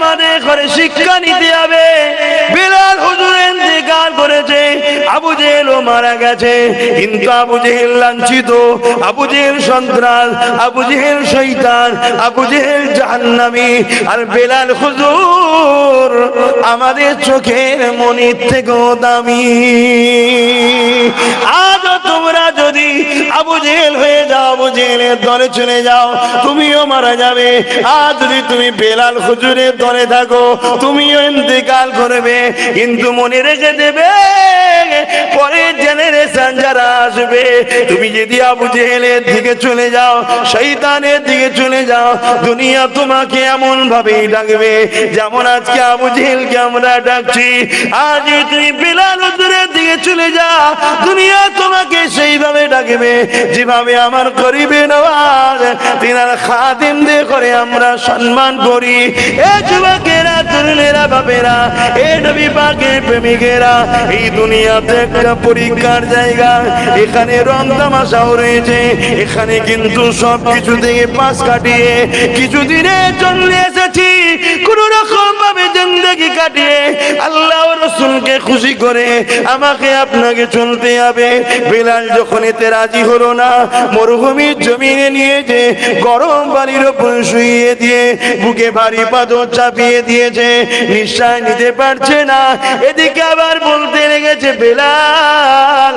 আমাদের ঘরে শিক্ষা নিতে হবে। বেলাল হুজুর ইন্তেকাল করেছে, আবু জেহেলও মারা গেছে, কিন্তু আবু জেহেল লাঞ্ছিত, আবু জেহেল সন্ত্রাস, আবু জেহেল শয়তান, আবু জেহেল জাহান্নামী, আর বেলাল হুজুর আমাদের চোখের মনির থেকেও দামি। আজ তোমরা যদি আবু জেহেল হয়ে যাও, আবু জেহেলের দলে চলে যাও, তুমিও মারা যাবে। আর যদি তুমি বেলাল হুজুরের দলে থাকো, তুমিও ইন্তেকাল করবে। কিন্তু মনে রেখে দেবে, পরের জেনারেশন যারা আসবে, তুমি যদি আবু জেহেলের দিকে চলে যাও, শয়তানের দিকে চলে যাও, দুনিয়া তোমাকে এমন ভাবেই ডাকবে যেমন আজকে আবু জেহেলকে আমরা ডাকছি। আজ তুমি বেলাল হুজুরের দিকে চলে যাও, দুনিয়া তোমাকে সেইভাবে ডাকবে যেভাবে আমার গরিবে নওয়াজ তিনার খাদিমদের করে আমরা সম্মান করি। এ যুবকেরা, তরুণেরা, বাপেরা, এ নবী পাকের প্রেমিকেরা, এই দুনিয়াতে একটা পরীক্ষার জায়গা। এখানে রং তামাশাও রয়েছে, এখানে কিন্তু সব কিছু থেকে পাশ কাটিয়ে কিছুদিনে চলে এসেছি কোন রকম ভাবে জিন্দেগি কাটিয়ে আল্লাহ রাসূলকে খুশি করে আমাকে আপনাকে চলতে হবে। বেলাল যখন এতে রাজি হলো না, মরুভূমির জমিনে নিয়ে যে গরম বালির উপর শুইয়ে দিয়ে বুকে ভারী পাথর চাপিয়ে দিয়েছে, নিঃশ্বাস নিতে পারছে না। এদিকে আবার বলতে লেগেছে, বেলাল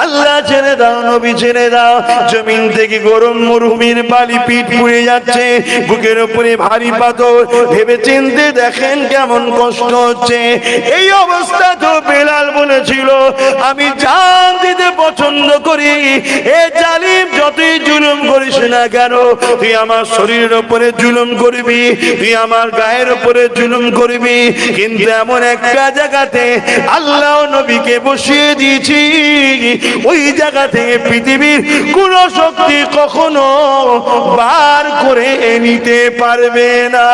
আল্লাহ ছেড়ে দাও, নবী ছেড়ে দাও। জমিন থেকে গরম মরুভূমির বালি পিঠ পুড়ে যাচ্ছে, বুকের উপরে ভারী পাথর, ভেবে চিনতে দেখেন কেমন কষ্ট হচ্ছে। এই অবস্থা তো বেলাল বলেছিল, আমি জান দিতে পছন্দ করি, এ জালিম যতই জুলুম করিস না কেন, তুই আমার শরীরের উপরে জুলুম করবি, তুই আমার গায়ের উপরে জুলুম করবি, কিন্তু এমন একটা জায়গাতে আল্লাহ নবীকে বসিয়ে দিয়েছি, ওই জায়গা থেকে পৃথিবীর কোন শক্তি কখনো বার করে নিতে পারবে না।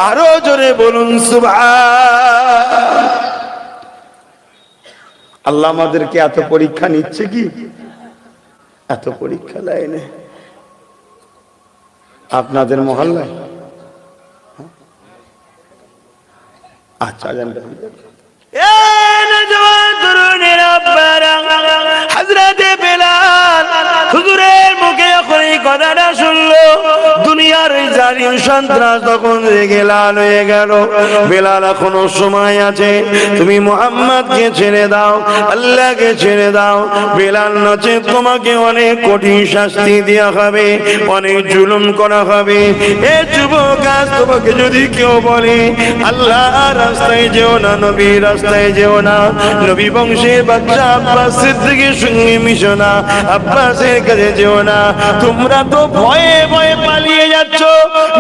আরো জোরে বলুন সুবহান। আল্লাহ আমাদেরকে এত পরীক্ষা নিচ্ছে কি? এত পরীক্ষা লাইনে আপনাদের মহল্লায়? আচ্ছা, জানতে হযরত বেলাল হুজুরের মুখে যখন এই কথাটা শুনলো, দুনিয়ার এই জালিম সন্ত্রাস তখন রেগে লাল হয়ে গেল। বেলাল এখনো সময় আছে, তুমি মুহাম্মদকে ছেড়ে দাও, আল্লাহকে ছেড়ে দাও। বেলাল নাচে তোমাকে অনেক কঠিন শাস্তি দেওয়া হবে, অনেক জুলুম করা হবে। এ যুবক, আজ তোমাকে যদি কেউ বলে আল্লাহ রাস্তায় যেও না, নবী রাস্তায় যেও না, নবী বংশের বাচ্চা আব্বাস সিদ্দিকের সঙ্গে মিশো না, আব্বাসের কাছে যেও না, তোমরা তো ভয়ে ভয়ে পালিয়ে যাচ্ছ,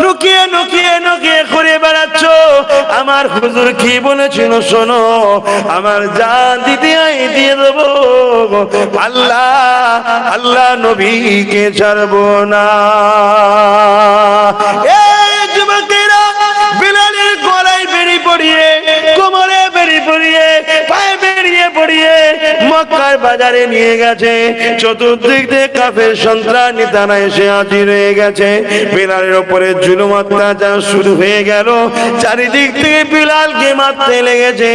লুকিয়ে লুকিয়ে লুকিয়ে ঘুরে বেড়াচ্ছ। আমার হুজুর কি বলেছিল শোনো, আমার জান দিতে দিয়ে দেবো, আল্লাহ আল্লাহ নবীকে ছাড়বো না। এই যুবকেরা বেলালের গলায় বেড়ি পড়িয়ে, কোমরে বেড়ি পড়িয়ে, পায়ে বেরিয়ে পড়িয়ে মক্কার বাজারে নিয়ে গেছে। চতুর্দিক থেকে কাফের সন্ত্রাসী তারা এসে হাজির হয়ে গেছে। বেলালের উপরে জুলুম অত্যাচার শুরু হয়ে গেল, চারিদিক থেকে বেলালকে মারতে লেগেছে,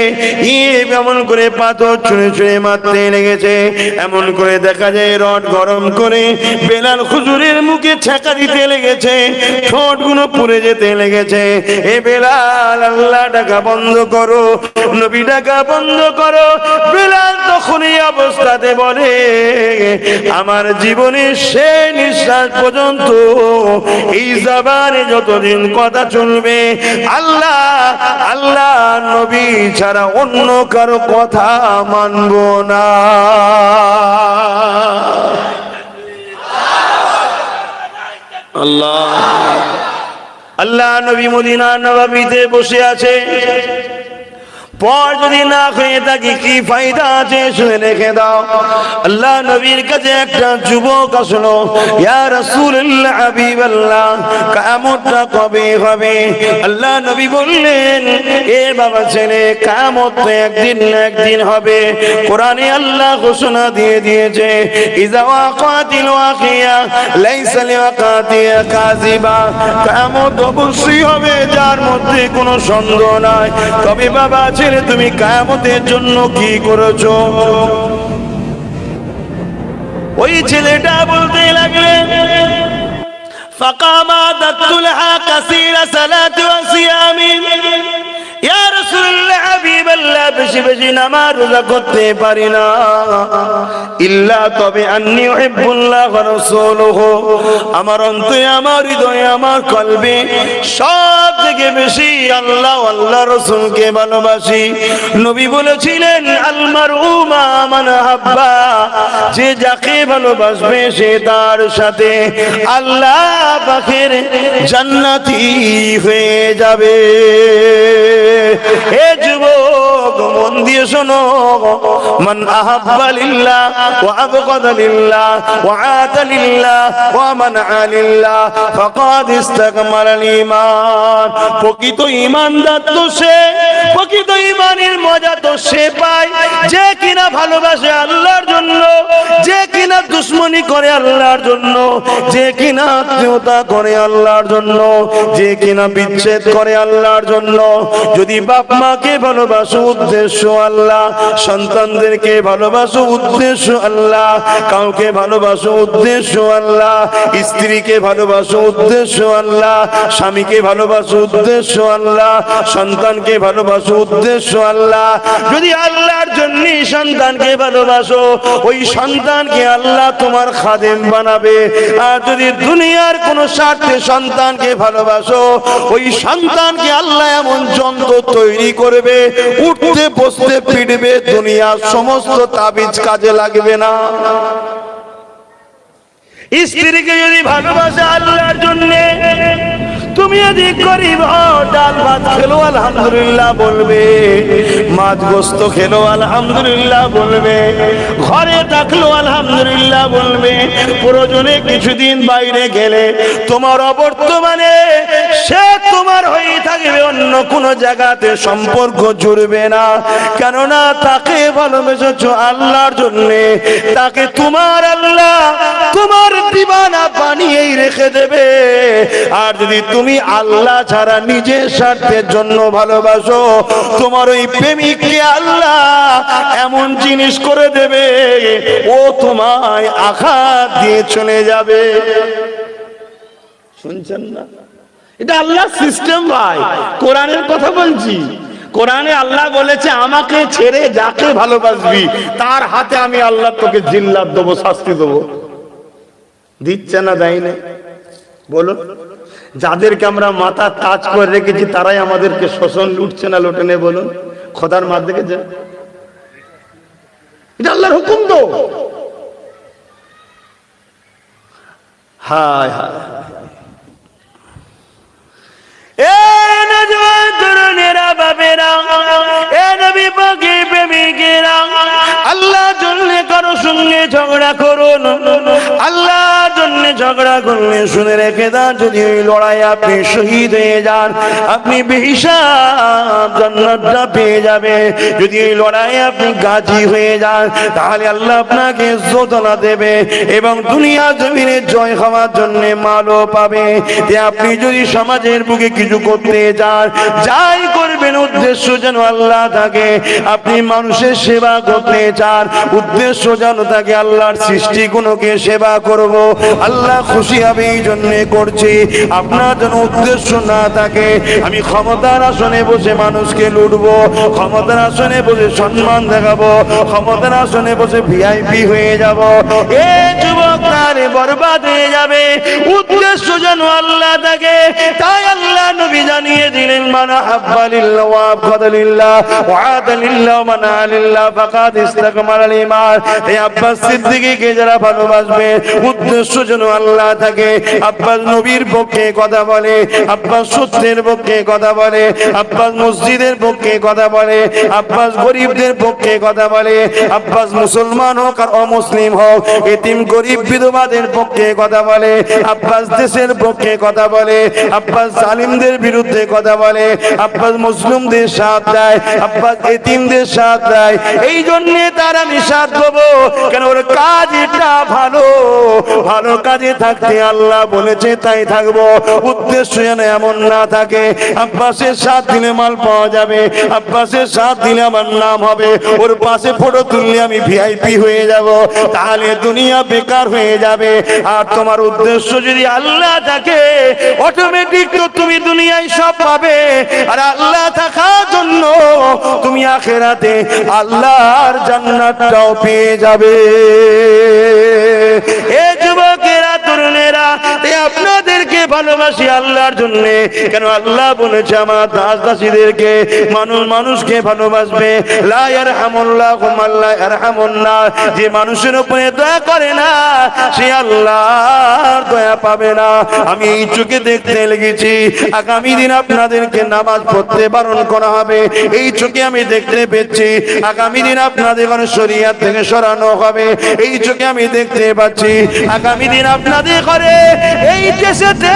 এমন করে পাথর ছুঁড়ে ছুঁড়ে মারতে লেগেছে। এমন করে দেখা যায় রড গরম করে বেলাল হুজুরের মুখে ছেঁকা দিতে লেগেছে, ঠোঁটগুলো পুড়ে যেতে লেগেছে। এ বেলাল, আল্লাহ ডাকা বন্ধ করো, নবী ডাকা বন্ধ করো। বেলাল তখন এই অবস্থাতে বলে, আমার জীবনের শেষ নিঃশ্বাস পর্যন্ত এই জবানে যতদিন কথা চলবে, আল্লাহ আল্লাহ নবী ছাড়া অন্য কারো কথা মানব না। আল্লাহ আল্লাহ নবী মদিনা নববীতে বসে আছে, পর যদি না হয়ে থাকি কি ফায়দা আছে শুনে রেখে দাও। আল্লাহ নবীর কাছে একটা যুবক আসলো, ইয়া রাসূলুল্লাহ হাবিবাল্লাহ, কিয়ামতটা কবে হবে? আল্লাহ নবী বললেন, এ বাবা ছেলে, কিয়ামত তো একদিন না একদিন হবে। কোরআনে আল্লাহ ঘোষণা দিয়ে দিয়েছে, ইযা ওয়াকাতিল ওয়াকিয়া লাইসা লিওয়াকাতিহা কাযিবা, কিয়ামত অবশ্যই হবে, যার মধ্যে কোনো সন্দেহ নাই। তবে বাবা ছেলে, তুমি কিয়ামতের জন্য কি করেছো? ওই ছেলেটা বলতে লাগলেন, ফাকামা দাতুলহা কাসীরা সালাতি ওয়া সিয়ামি, ইয়া রাসূলুল্লাহ হাবিবাল্লাহ, বেশি বেশি নামাজ রোজা করতে পারি না, ইল্লা তবে আন্নী উহিব্বুল্লাহ ওয়া রাসূলুহু, আমার অন্তরে, আমার হৃদয়ে, আমার কলবে সব থেকে বেশি আল্লাহ আল্লাহ রাসূলকে ভালোবাসি। নবী বলেছিলেন, আল মারউ মা মান হাব্বা, যে যাকে ভালোবাসবে সে তার সাথে আল্লাহ পাকের জান্নাতি হয়ে যাবে। হে যুবক, মন দিয়ে শোনো, মান আহাব্বা লিল্লাহ ওয়া আবগাদা লিল্লাহ ওয়া আতা লিল্লাহ ওয়া মানআ লিল্লাহ ফাকাদ ইসতাকমালাল ঈমান। প্রকৃত ঈমানদার তো সে, প্রকৃত ঈমানের মজা তো সে পায় যে কিনা ভালোবাসে আল্লাহর জন্য, যে কিনা দুশমনি করে আল্লাহর জন্য, যে কিনা আত্মীয়তা করে আল্লাহর জন্য, যে কিনা বিচ্ছেদ করে আল্লাহর জন্য। যদি বাপ মাকে ভালোবাসো উদ্দেশ্য আল্লাহ, সন্তানদেরকে ভালোবাসো উদ্দেশ্য আল্লাহ, কাউকে ভালোবাসো উদ্দেশ্য আল্লাহ, স্ত্রীকে ভালোবাসো উদ্দেশ্য আল্লাহ, স্বামীকে ভালোবাসো উদ্দেশ্য আল্লাহ, সন্তানকে ভালোবাসো উদ্দেশ্য আল্লাহ। যদি আল্লাহর জন্য সন্তানকে ভালোবাসো, ওই সন্তানকে আল্লাহ তোমার খাদেম বানাবে। আর যদি দুনিয়ার কোন স্বার্থে সন্তানকে ভালোবাসো, ওই সন্তানকে আল্লাহ এমন যন্ত্র তৈরি করবে, উঠতে বসতে পিটবে, দুনিয়ার সমস্ত তাবিজ কাজে লাগবে না। স্ত্রীকে যদি ভালোবাসে আল্লাহর জন্য, তুমি যদি গরিব হও, ডাল ভাত খেলো আলহামদুলিল্লাহ বলবে, মাছ গোস্ত খেলো আলহামদুলিল্লাহ বলবে, ঘরে থাকলো আলহামদুলিল্লাহ বলবে। প্রয়োজনে কিছুদিন বাইরে গেলে তোমার অবর্তমানে সে তোমার হয়ে থাকবে, অন্য কোনো জায়গাতে সম্পর্ক জুড়বে না। কেননা তাকে ভালোবেসেছো আল্লাহর জন্যে, তাকে তোমার আল্লাহ তোমার দিবানা বানিয়েই রেখে দেবে। আর যদি তুমি আল্লাহ ছাড়া নিজের স্বার্থের জন্য ভালোবাসো, তোমার ওই প্রেমিককে আল্লাহ এমন জিনিস করে দেবে, ও তোমায় আঘাত দিয়ে চলে যাবে। শুনছেন না? এটা আল্লাহ সিস্টেম ভাই, কোরআনের কথা বলছি। কোরআনে আল্লাহ বলেছে, আমাকে ছেড়ে যাকে ভালোবাসবি তার হাতে আমি আল্লাহ তোকে জিল্লাত দেবো, শাস্তি দেবো। দিচ্ছে না, দেয় না? বলো, যাদেরকে আমরা মাথা তাজ করে রেখেছি তারাই আমাদেরকে শোষণ লুটছে না লোটে নেই? বলুন, খোদার মার দেখেছে? এটা আল্লাহর হুকুম তো। হায় হায়, এ নওজওয়ান তরুণেরা, বাবেরা, এ নবী পাকের প্রেমিকেরা, আল্লাহর জন্য কারো সঙ্গে ঝগড়া করুন। আল্লাহর জন্য ঝগড়া করলে শুনে রেখে দাও, যদি ওই লড়াই আপনি শহীদ হয়ে যান, আপনি বেহিসাব জান্নাতটা পেয়ে যাবে। যদি এই লড়াই আপনি গাজী হয়ে যান, তাহলে আল্লাহ আপনাকে যোতনা দেবে এবং দুনিয়া জমিনে জয় হওয়ার জন্য মালও পাবে। আপনি যদি সমাজের বুকে কিছু করতে যান, যাই করবেন উদ্দেশ্য যেন আল্লাহ থাকে। আপনি মানুষের সেবা করতে চান, উদ্দেশ্য যেন থাকে আল্লাহর সৃষ্টিগুলোকে সেবা করব, আল্লাহ খুশি হবে এই জন্য করছি। আপনার যেন উদ্দেশ্য না থাকে আমি ক্ষমতার আসনে বসে মানুষকে লুটবো, ক্ষমতার আসনে বসে সম্মান দেখাবো, ক্ষমতার আসনে বসে ভিআইপি হয়ে যাব, এ যুবক তারে বরবাদ হয়ে যাবে। উদ্দেশ্য যেন আল্লাহ থাকে। তাই আল্লাহ নবী জানিয়ে দিলেন, মান আহাব্বা লিল্লাহ ওয়া আবগাদা লিল্লাহ ওয়া আতা লিল্লাহ ওয়া মানআ লিল্লাহ ফাকাদ ইসতাকমালাল ঈমান। এই আব্বাস সিদ্দিকীকে যারা ভালোবাসবে, উদ্দেশ্য যেন আল্লাহ থাকে। আব্বাস নবীর পক্ষে কথা বলে, আব্বাস সত্যের পক্ষে কথা বলে, আব্বাস মসজিদের পক্ষে কথা বলে, আব্বাস গরিবদের পক্ষে কথা বলে, আব্বাস মুসলমান হোক আর অমুসলিম হোক, এতিম গরিব বিধবাদের পক্ষে কথা বলে, আব্বাস দেশের পক্ষে কথা বলে, আব্বাস জালিমদের বিরুদ্ধে কথা বলে, আব্বাস মুসলিমদের সাথ দেয়, আব্বাস এতিমদের সাথ দেয়। এই জন্যে তার আমি সাথ দেবো, কেন ওর কাজটা ভালো, ভালো কাজে থাকতে আল্লাহ বলেছে তাই থাকবো। উদ্দেশ্য যেন এমন না থাকে আব্বাসের সাথ দিলে মাল পাওয়া যাবে, আব্বাসের সাথ দিলে আমার নাম হবে, ওর পাশে ফটো তুললে আমি ভিআইপি হয়ে যাব, তাহলে দুনিয়া বেকার হয়ে যাবে। আর তোমার উদ্দেশ্য যদি আল্লাহ থাকে, অটোমেটিক তো তুমি দুনিয়ায় সব পাবে। আর আল্লাহ থাকার জন্য তুমি আখিরাতে আল্লাহর জান্নাতটাও পেয়ে যাবে। এ যুবকেরা, তরুণেরা, আপনাদেরকে ভালোবাসি আল্লাহর জন্য। কেন আল্লাহ বলেছে আমার দাস দাসীদেরকে মানুষ মানুষকে ভালোবাসবে। লা ইয়ারহামুল্লাহু মান লা ইয়ারহামুন নাস, যে মানুষের উপরে দয়া করে না সে আল্লাহর দয়া পাবে না। আমি এই চোখে দেখতে লেগেছি, আগামী দিন আপনাদেরকে নামাজ পড়তে বারণ করা হবে, এই চোখে আমি দেখতে পেয়েছি। আগামী দিন আপনাদের শরিয়ত থেকে সরানো হবে, এই চোখে আমি দেখতে পাচ্ছি। আগামী দিন আপনাদের ঘরে এই দেশেতে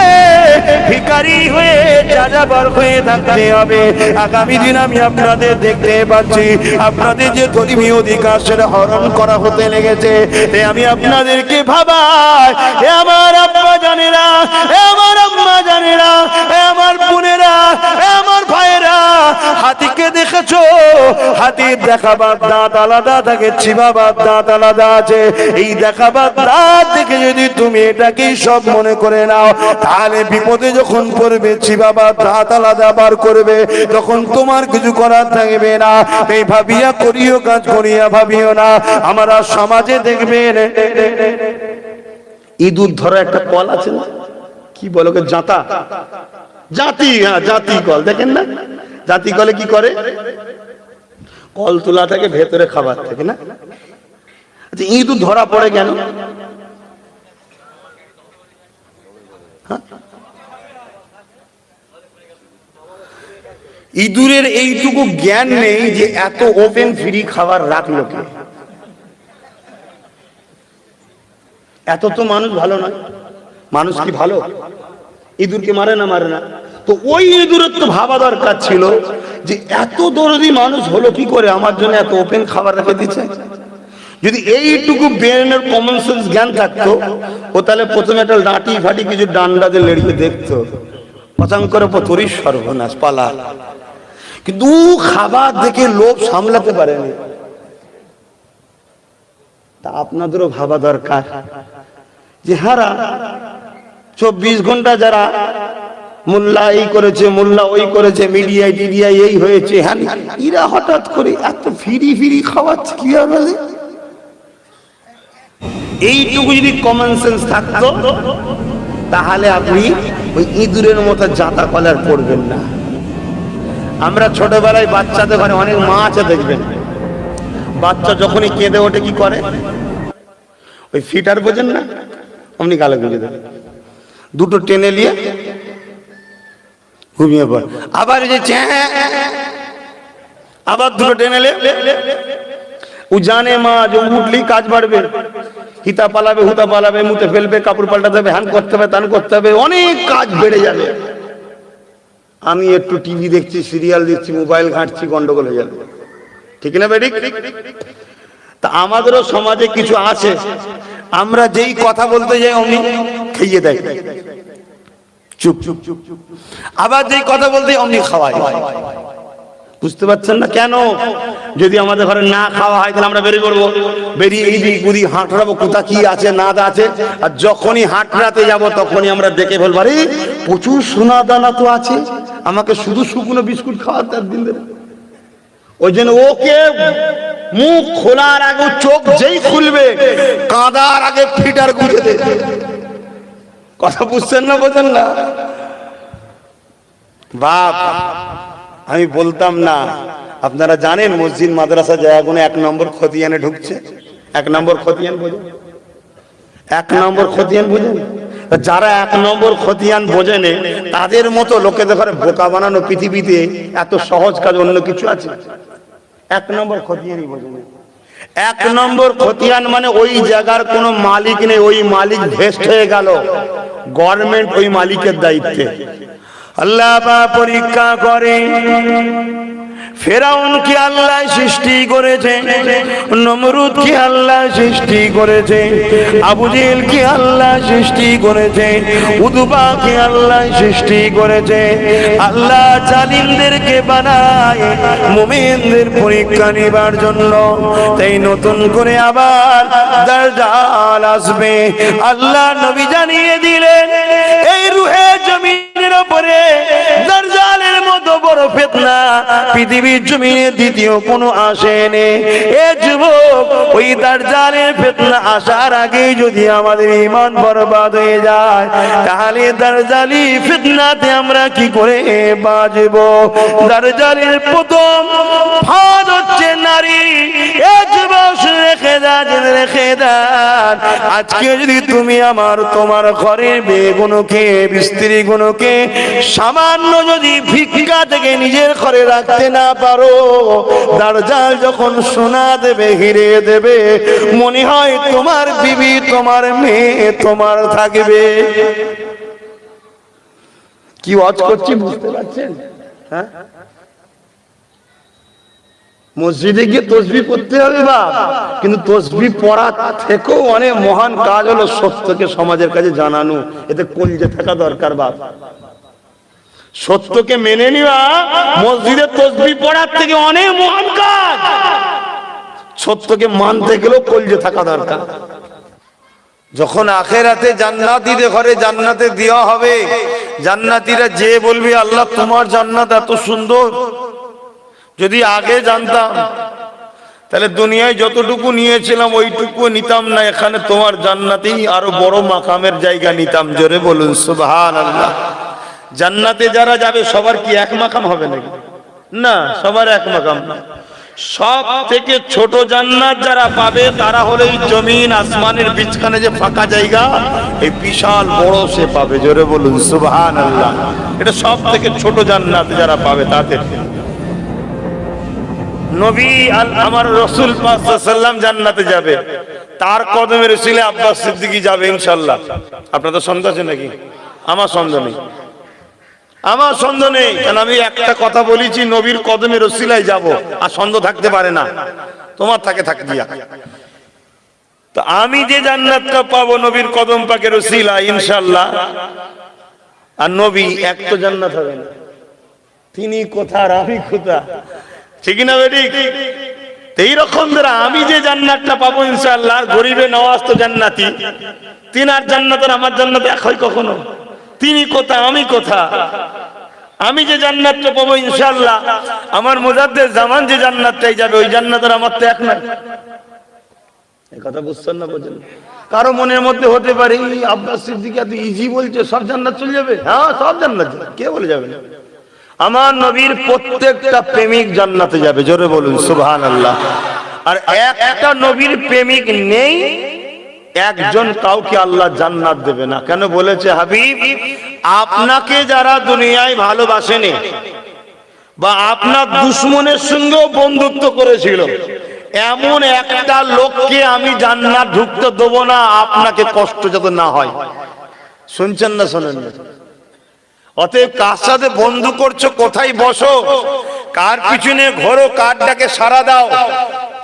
ভিখারি হয়ে যাযাবর হয়ে থাকতে হবে। আগামী দিন আমি আপনাদের দেখতে পাচ্ছি, আপনাদের যে ধর্মীয় অধিকার সেটা হরণ করা হতে লেগেছে। আমি আপনাদেরকে ভাবাই, আমার আব্বা জানেরা, আমার আম্মা জানেরা, আমার বোনেরা, আমার ভাইয়েরা, হাতিকে দেখেছো? হাতির দেখাবার দাঁত আলাদা থাকে, চিবাবার দাঁত আলাদা আছে। এই দেখাবার দাঁত দেখে যদি তুমি এটাকেই সব মনে করে নাও, তাহলে বিপদে যখন পড়বে চিবাবার দাঁত আলাদা বার করবে, তখন তোমার কিছু করার থাকবে না। এই ভাবিয়া করিও কাজ করিয়া ভাবিও না। আমরা সমাজে দেখবেন ইঁদুর ধরা একটা কল আছে না, কি বলো জাতা, জাতি, হ্যাঁ জাতি কল, দেখেন না জাতি কলে কি করে, কল তোলা থাকে, ভেতরে খাবার থাকে না। আচ্ছা, ইঁদুর ধরা পড়ে কেন? ইঁদুরের এইটুকু জ্ঞান নেই যে এত ওপেন ফ্রি খাবার রাখলো কে। এত তো মানুষ ভালো নয়, মানুষ কি ভালো? ইঁদুরকে মারে না, মারে না। তো ওই ইঁদুরের তো ভাবা দরকার ছিল যে এত দরদি মানুষ হলো কি করে, আমার জন্য এত ওপেন খাবার রেখে দিচ্ছে। যদি এইটুকু ব্রেনের কমন সেন্স জ্ঞান থাকতো, ও তাহলে প্রথমে একটা লাঠি ফাটি কিছু ডান্ডা দিয়ে লেড়িয়ে দেখতো, পচাং করে তোরই সর্বনাশ পালা। কিন্তু খাবার দেখে লোভ সামলাতে পারেনি। তা আপনাদেরও ভাবা দরকার যে হারা 24 ঘন্টা যারা মোল্লা এই করেছে, মোল্লা ওই করেছে, মিডিয়ায় টিডিয়ায় এই হয়েছে, হ্যাঁ, এরা হঠাৎ করে এত ফিরি ফিরি খাওয়াচ্ছে কি আর বলে? এইটুকু যদি কমন সেন্স থাকতো, তাহলে আপনি ওই ইঁদুরের মতো জাতা কলার পড়বেন না। আমরা ছোটবেলায় বাচ্চাদের ঘরে অনেক মা আছে দেখবেন, বাচ্চা যখনই কেঁদে ওঠে কি করে, ওই ফিটার বোঝেন না, অমনি গালে গুঁজে দেবে, দুটো টেনে নিয়ে ঘুমিয়ে পড়ে। আবার যে আবার দুটো টেনে নিয়ে, ও জানে মা যে উঠলেই কাজ বাড়বে, হিতা পালাবে, হুতা পালাবে, মুতে ফেলবে, কাপড় পাল্টাতে হবে, হ্যান করতে হবে, তান করতে হবে, অনেক কাজ বেড়ে যাবে। আমি একটু টিভি দেখছি, সিরিয়াল দেখছি, মোবাইল ঘাঁটছি, গন্ডগোল হয়ে যাবে, ঠিক না বেঠিক? তা আমাদেরও সমাজে কিছু আছে, আমরা যেই কথা বলতে যাই অমনি খাইয়ে দেয়, চুপ চুপ চুপ চুপ, আবার যেই কথা বলতে অমনি খাওয়ায়। বুঝতে পারছেন না কেন? যদি আমাদের ঘরে না খাওয়া হয় তাহলে আমরা বেরিয়ে পড়বো, বেরিয়ে এই দিক ওদিক হাঁটড়াবো, কোথা কি আছে না আছে। আর যখনই হাঁটড়াতে যাব তখনই আমরা দেখে ফেলবো, আরে প্রচুর সোনা দানা তো আছে, আমাকে শুধু শুকনো বিস্কুট খাওয়াতে দিন ধরে। ওই জন্য ওকে মুখ খোলার আগে, চোখ যেই খুলবে, কাঁদার আগে ফিটার গুঁজে দে। কথা বুঝছেন না, বোঝেন না? বাপ, আমি বলতাম না, আপনারা জানেন মসজিদ মাদ্রাসা জায়গাগুলো 1 নম্বর খতিয়ানে ঢুকছে। 1 নম্বর খতিয়ান বোঝেন? এক নম্বর খতিয়ান বুঝেন? যারা এক নম্বর খতিয়ান বোঝেনে তাদের মতো লোকেদের ঘরে বোকা বানানো পৃথিবীতে এত সহজ কাজ অন্য কিছু আছে? এক নম্বর খতিয়ানই বোঝেনে। এক নম্বর খতিয়ান মানে ওই জায়গার কোনো মালিক নেই, ওই মালিক ভেস্ট হয়ে গেল, গভর্নমেন্ট ওই মালিকের দায়িত্বে। আল্লাহ পরীক্ষা করে ফেরাউন কি আল্লাহ সৃষ্টি করেছে, নমরুদ কি আল্লাহ সৃষ্টি করেছে, আবু জেহেল কি আল্লাহ সৃষ্টি করেছে, উতবা কি আল্লাহ সৃষ্টি করেছে। আল্লাহ জালিমদেরকে বানায় মুমিনদের পরীক্ষা নেবার জন্য। তাই নতুন করে আবার দাজ্জাল আসবে। আল্লাহ নবী জানিয়ে দিলেন এই রুহে জমিনের উপরে দাজ্জালের মতো বড় ফিতনা পৃথিবীর জমিনে দ্বিতীয় কোনো আসেনি। এ যুবক, ওই দাজ্জালের ফিতনা আসার আগে যদি আমাদের ঈমান বরবাদ হয়ে যায় তাহলে দাজ্জালি ফিতনাতে আমরা কি করে বাঁচব? দাজ্জালের প্রথম ফাঁদ হচ্ছে নারী। এ যুবক রেখে দেন, আজকে যদি তুমি আমার তোমার ঘরের মেয়েগুলোকে স্ত্রীগুলোকে সামান্য যদি ভিক্ষা থেকে নিজের ঘরে রাখতে না পারো, দাজ্জাল যখন সোনা দেবে হিরে দেবে মনে হয় তোমার বিবি তোমার মেয়ে তোমার থাকবে। কি ওয়াজ করছি বুঝতে পারছেন? হ্যাঁ, মসজিদে গিয়ে তসবিহ পড়তে হবে বা, কিন্তু তসবিহ পড়া থেকেও অনেক মহান কাজ হলো সত্যকে সমাজের কাছে জানানো। এতে কলজে থাকা দরকার বাপ। সত্যকে মেনে নেওয়া মসজিদে তসবিহ পড়ার থেকে অনেক মহান কাজ। সত্যকে মানতে গেলেও কলজে থাকা দরকার। যখন আখেরাতে জান্নাতীদের ঘরে জান্নাতে দেওয়া হবে, জান্নাতীরা যে বলবে আল্লাহ তোমার জান্নাত এত সুন্দর, যদি আগে জানতাম তাহলে দুনিয়ায় যতটুকু নিয়েছিলাম ওইটুকু নিতাম না, এখানে তোমার জান্নাতেই আরো বড় মাকামের জায়গা নিতাম। জোরে বলুন সুবহানাল্লাহ। জান্নাতে যারা যাবে সবার কি এক মাকাম হবে নাকি? না, সবার এক মাকাম না। সব থেকে ছোট জান্নাত যারা পাবে তারা হলো এই জমিন আসমানের বিচখানে যে ফাঁকা জায়গা, এই বিশাল বড় সে পাবে। জোরে বলুন সুবহানাল্লাহ। এটা সব থেকে ছোট জান্নাত যারা পাবে তাদের। নবী আমার রাসূল পাক সাল্লাল্লাহু আলাইহি ওয়াসাল্লাম জান্নাতে যাবে, তার কদমের উসিলায় আব্বাস সিদ্দিকী যাবে ইনশাআল্লাহ। আপনাদের সন্দেহ আছে নাকি? আমার সন্দেহ নেই, আমার সন্দেহ নেই। কারণ আমি একটা কথা বলেছি, নবীর কদমের উসিলায় যাব, আর সন্দেহ থাকতে পারে না। তোমার থাক দিয়া। তো আমি যে জান্নাতটা পাবো নবীর কদম পাকের উসিলায় ইনশাআল্লাহ। আর নবী এক তো জান্নাত হবে না, তিনি কোথার আমি কোথা, ঠিক না বেটি? এই রকম ধরা আমি যে জান্নাতটা পাবো ইনশাআল্লাহ, গরিবে নওয়াজ তো জান্নাতি, তিনার জান্নাত আর আমার জান্নাত এক হয় কখনো? তিনি কোথা আমি কোথা? আমি যে জান্নাতটা পাবো ইনশাআল্লাহ, আমার মুজাদ্দেদ জামান যে জান্নাতটাই যাবে ওই জান্নাত আর আমার তো এক নয়। এই কথা বুঝছেন না? বোঝেন? কারো মনের মধ্যে হতে পারে আব্বাস সিদ্দিকী এত ইজি বলছে, সব জান্নাত চলে যাবে। হ্যাঁ, সব জান্নাত, কে বলে যাবে না? আমার নবীর প্রত্যেকটা প্রেমিক জান্নাতে যাবে। জোরে বলুন সুবহানাল্লাহ। আর একটা নবীর প্রেমিক নেই একজন, কাউকে আল্লাহ জান্নাত দেবে না। কেন বলেছে হাবিব, আপনাকে যারা দুনিয়ায় ভালোবাসেনি বা আপনার দুশমনের সঙ্গেও বন্ধুত্ব করেছিল, এমন একটা লোককে আমি জান্নাত ঢুকতে দেবো না আপনাকে কষ্ট যাতে না হয়। শুনছেন না শোনেন না? অতএব কার সাথে বন্ধু করছো, কোথায় বসো, কার পিছনে ঘোরো, কার ডাকে সাড়া দাও,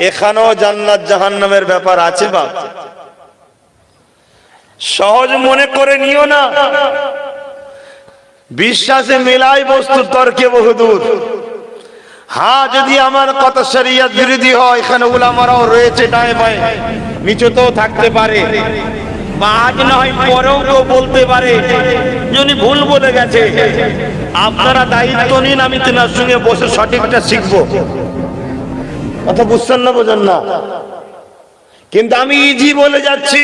এখানেও জান্নাত জাহান্নামের ব্যাপার আছে বাপ। সহজ মনে করে নিও না। বিশ্বাসে মেলাই বস্তু, তর্কে বহুদূর। হ্যাঁ, যদি আমার কথা শরিয়ত বিরোধী হয়, এখানে উলামারাও রয়েছে ডায়ে বায়ে, নিচেতেও থাকতে পারে, বা আজ না হয় পরেও কেউ বলতে পারে যিনি ভুল বলে গেছে। আপনারা দায়িত্ব নিন, আমি তেনার সঙ্গে বসে সঠিকটা শিখবো। কথা বুঝছেন না? বোঝেন না? কিন্তু আমি ইজি বলে যাচ্ছি,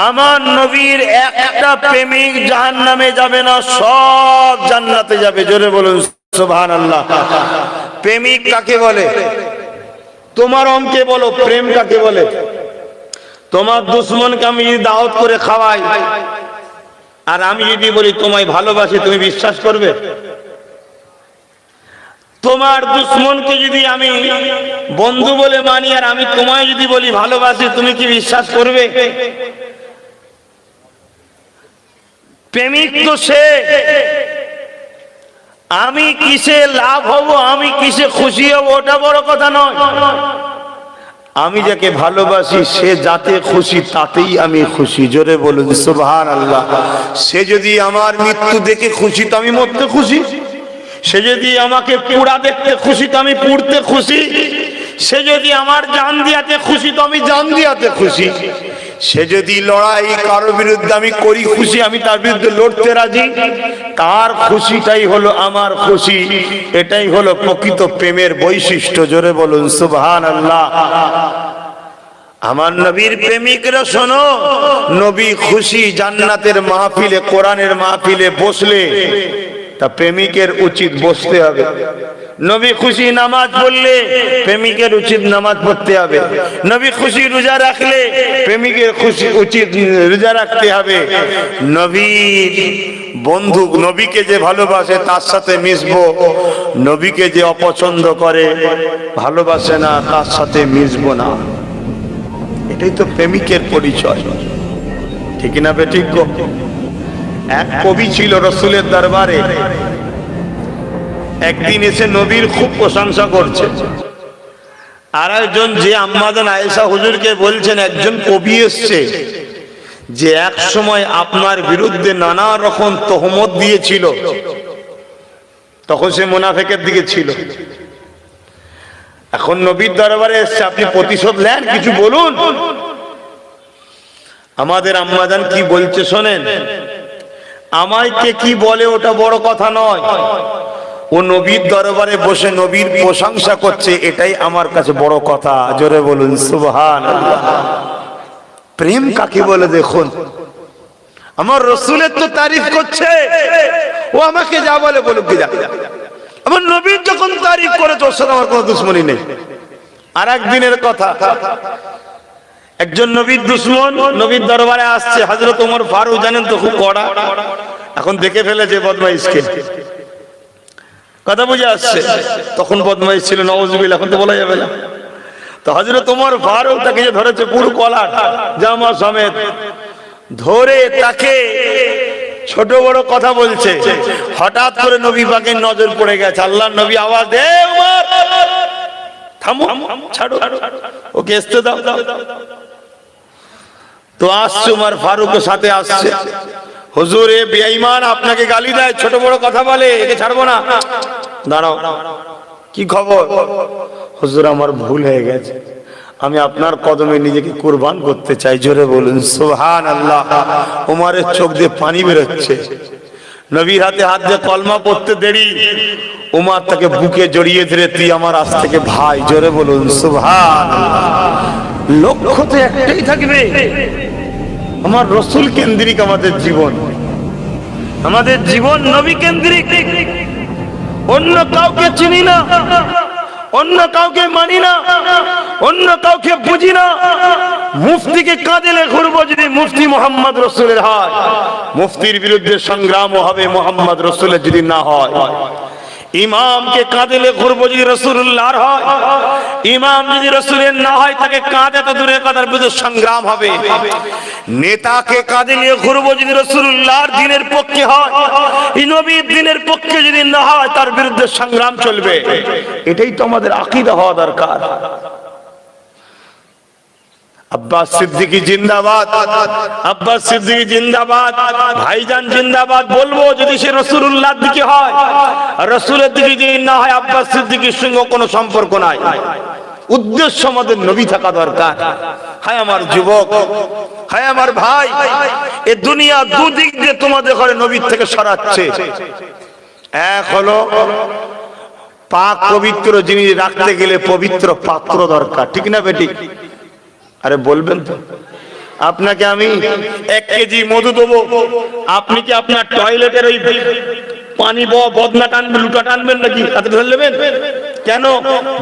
আমার নবীর একটা প্রেমিক জাহান্নামে যাবে না, সব জান্নাতে যাবে। জোরে বলুন সুবহানাল্লাহ। প্রেমিক কাকে বলে? তোমার অঙ্কে বলো, প্রেম কাকে বলে? তোমার দুশ্মনকে আমি যদি দাওয়াত করে খাওয়াই আর আমি যদি বলি তোমায় ভালোবাসি, তুমি বিশ্বাস করবে? তোমার দুশ্মনকে যদি আমি বন্ধু বলে মানি আর আমি তোমায় যদি বলি ভালোবাসি, তুমি কি বিশ্বাস করবে? প্রেমিক তো সে, আমি কিসে লাভ হব, আমি কিসে খুশি হব ওটা বড় কথা নয়। আমি যাকে ভালোবাসি সে যাতে খুশি তাতেই আমি খুশি। জোরে বলুন সুবহানাল্লাহ। সে যদি আমার মৃত্যু দেখে খুশি তো আমি মরতে খুশি, সে যদি আমাকে পুড়া দেখতে খুশি তো আমি পুড়তে খুশি, সে যদি আমার জান দিয়াতে খুশি তো আমি জান দিয়াতে খুশি, সে যদি লড়াই কারোর বিরুদ্ধে আমি করি খুশি, আমি তার বিরুদ্ধে লড়তে রাজি। তার খুশিটাই হলো আমার খুশি। এটাই হলো প্রকৃত প্রেমের বৈশিষ্ট্য। জোরে বলুন সুবহানাল্লাহ। আমার নবীর প্রেমিকরা শোনো, নবী খুশি জান্নাতের মাহফিলে, কোরআনের মাহফিলে বসলে তা প্রেমিকের উচিত বসতে হবে। নবী খুশি নামাজ পড়লে প্রেমিকের উচিত নামাজ পড়তে হবে। নবী খুশি রোজা রাখলে প্রেমিকের খুশি উচিত রোজা রাখতে হবে। নবীর বন্ধু, নবীকে যে ভালোবাসে তার সাথে মিশবো, নবীকে যে অপছন্দ করে ভালোবাসে না তার সাথে মিশবো না। এটাই তো প্রেমিকের পরিচয়, ঠিক না বেঠিক? এক কবি ছিল রসুলের দরবারে, একদিন এসে নবীর খুব প্রশংসা করছে। আর একজন যে আম্মাজান আয়েশা হুজুরকে বলছেন একজন কবি এসছে যে এক সময় আপনার বিরুদ্ধে নানা রকম তহমত দিয়েছিল, তখন সে মুনাফিকের দিকে ছিল। এখন নবীর দরবারে এসছে, আপনি প্রতিশোধ নেন, কিছু বলুন। আমাদের আম্মাজান কি বলছে শোনেন। আমায় কে কি বলে ওটা বড় কথা নয়, ও নবীর দরবারে বসে নবীর প্রশংসা করছে, এটাই আমার কাছে বড় কথা। জোরে বলুন সুবহানাল্লাহ। প্রেম কাকে বলে দেখুন। আমার রসুলের তো তারিফ করছে, ও আমাকে যা বলে বলুক, যা। আমার নবীর যখন তারিফ করে তোর সাথে আমার কোনো দুশ্মনী নেই। আর একদিনের কথা, একজন নবীর দুশ্মন নবীর দরবারে আসছে। হযরত ওমর ফারুক জানেন তো খুব কড়া, এখন দেখে ফেলেছে বদমাইশকে, কথা বুঝে আসছে। তখন বদমাইশ ছিল নাউজুবিল্লাহ, এখন তো বলা যাবে না। তো হযরত ওমর ফারুক তাকে যে ধরেছে পুরো কলার জামা সমেত ধরে, তাকে ছোট বড় কথা বলছে। হঠাৎ করে নবী পাকের নজর পড়ে গেছে। আল্লাহর নবী আওয়াজ দে, ওমর থামো, ছাড়ো, ওকে আসতে দাও। তো আসছে ওমর ফারুকের সাথে আসছে। হুজুর এ বেঈমান আপনাকে গালি দেয়, ছোট বড় কথা বলে, একে ছাড়বো না। দাঁড়াও, কি খবর? হুজুর আমার ভুল হয়ে গেছে, আমি আপনার কদমে নিজেকে কুরবান করতে চাই। জোরে বলুন সুবহানাল্লাহ। ওমরের চোখ দিয়ে পানি বেরোচ্ছে। নবীর হাতে হাত দিয়ে কলমা পড়তে দেরি, ওমর তাকে বুকে জড়িয়ে ধরে, তুই আমার আজ থেকে ভাই। জোরে বলুন সুবহানাল্লাহ। লক্ষ্য তো একটাই থাকবে, আমার রসুল কেন্দ্রিক আমাদের জীবন, আমাদের জীবন নবী কেন্দ্রিক। অন্য কাউকে চিনি না, অন্য কাউকে মানি না, অন্য কাউকে বুঝি না। মুফতিকে কাঁদেলে ঘুরবো যদি মুফতি মোহাম্মদ রসুলের হয়। মুফতির বিরুদ্ধে সংগ্রামও হবে মোহাম্মদ রসুলের যদি না হয়। ইমামকে কাঁদেলে ঘুরবো যদি রাসূলুল্লাহর হয়। ইমাম যদি রাসূলের না হয় তাকে কাঁদে তো দূরে কাঁদার বিরুদ্ধে সংগ্রাম হবে। নেতাকে কাঁদিয়ে ঘুরবো যদি রাসূলুল্লাহর দ্বীনের পক্ষে হয়। এই নবীর দ্বীনের পক্ষে যদি না হয় তার বিরুদ্ধে সংগ্রাম চলবে। এটাই তো আমাদের আকীদা হওয়া দরকার। আব্বাস সিদ্দিকী জিন্দাবাদ, আব্বাস সিদ্দিকী জিন্দাবাদ, ভাইজান জিন্দাবাদ বলবো যদি সে রাসূলুল্লাহর দিকে হয়। আর রাসূলের দিকে যদি না হয় আব্বাস সিদ্দিকীর সঙ্গে কোনো সম্পর্ক নাই। উদ্দেশ্য আমাদের নবী থাকা দরকার। হায় আমার যুবক, হায় আমার ভাই, এ দুনিয়া দুদিক দিয়ে তোমাদের ঘরে নবীর থেকে সরাচ্ছে। এক হলো পাক পবিত্র জিনিস রাখতে গেলে পবিত্র পাত্র দরকার, ঠিক না বেটি? আরে বলবেন তো, আপনাকে আমি 1 কেজি মধু দেবো, আপনি কি আপনার টয়লেটের ওই পানি বদনা টানবেন, লুটা টানবেন নাকি? তাতে ধরে নেবেন? কেন?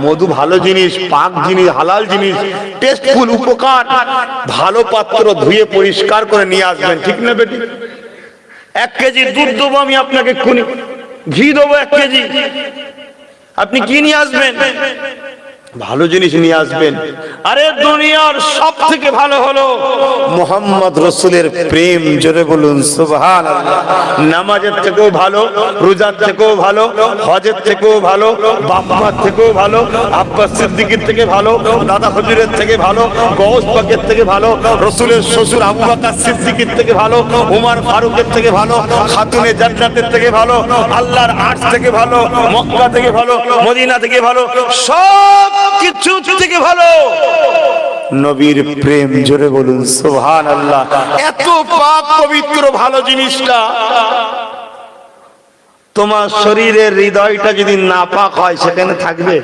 মধু ভালো জিনিস, পাক জিনিস, হালাল জিনিস, টেস্টফুল, উপকার। ভালো পাত্র ধুয়ে পরিষ্কার করে নিয়ে আসবেন, ঠিক না বেটি? 1 কেজি দুধ দেবো আমি আপনাকে, ঘি দেবো 1 কেজি, আপনি কি নিয়ে আসবেন? ভালো জিনিস নিয়ে আসবেন। আরে দুনিয়ার সব থেকে ভালো হলো মোহাম্মদ রসুলের প্রেম। জোরে বলুন সুবহানাল্লাহ। নামাজের থেকেও ভালো, রোজার থেকেও ভালো, হজের থেকেও ভালো, বাপ মার থেকেও ভালো, আব্বাস সিদ্দিকের থেকে ভালো, দাদা হুজুরের থেকে ভালো, গৌস পাকের থেকে ভালো, রসুলের শ্বশুর আবু বকর সিদ্দিকের থেকে ভালো, উমর ফারুকের থেকে ভালো, খাতুনে জান্নাতের থেকে ভালো, আল্লাহর আরশ থেকে ভালো, মক্কা থেকে ভালো, মদিনা থেকে ভালো, সব কিছু থেকে ভালো নবীর প্রেম। জোরে বলুন সুবহানাল্লাহ। এত পাক পবিত্র ভালো জিনিসটা, তোমার শরীরের হৃদয়টা যদি নাপাক হয় সেখানে থাকবে?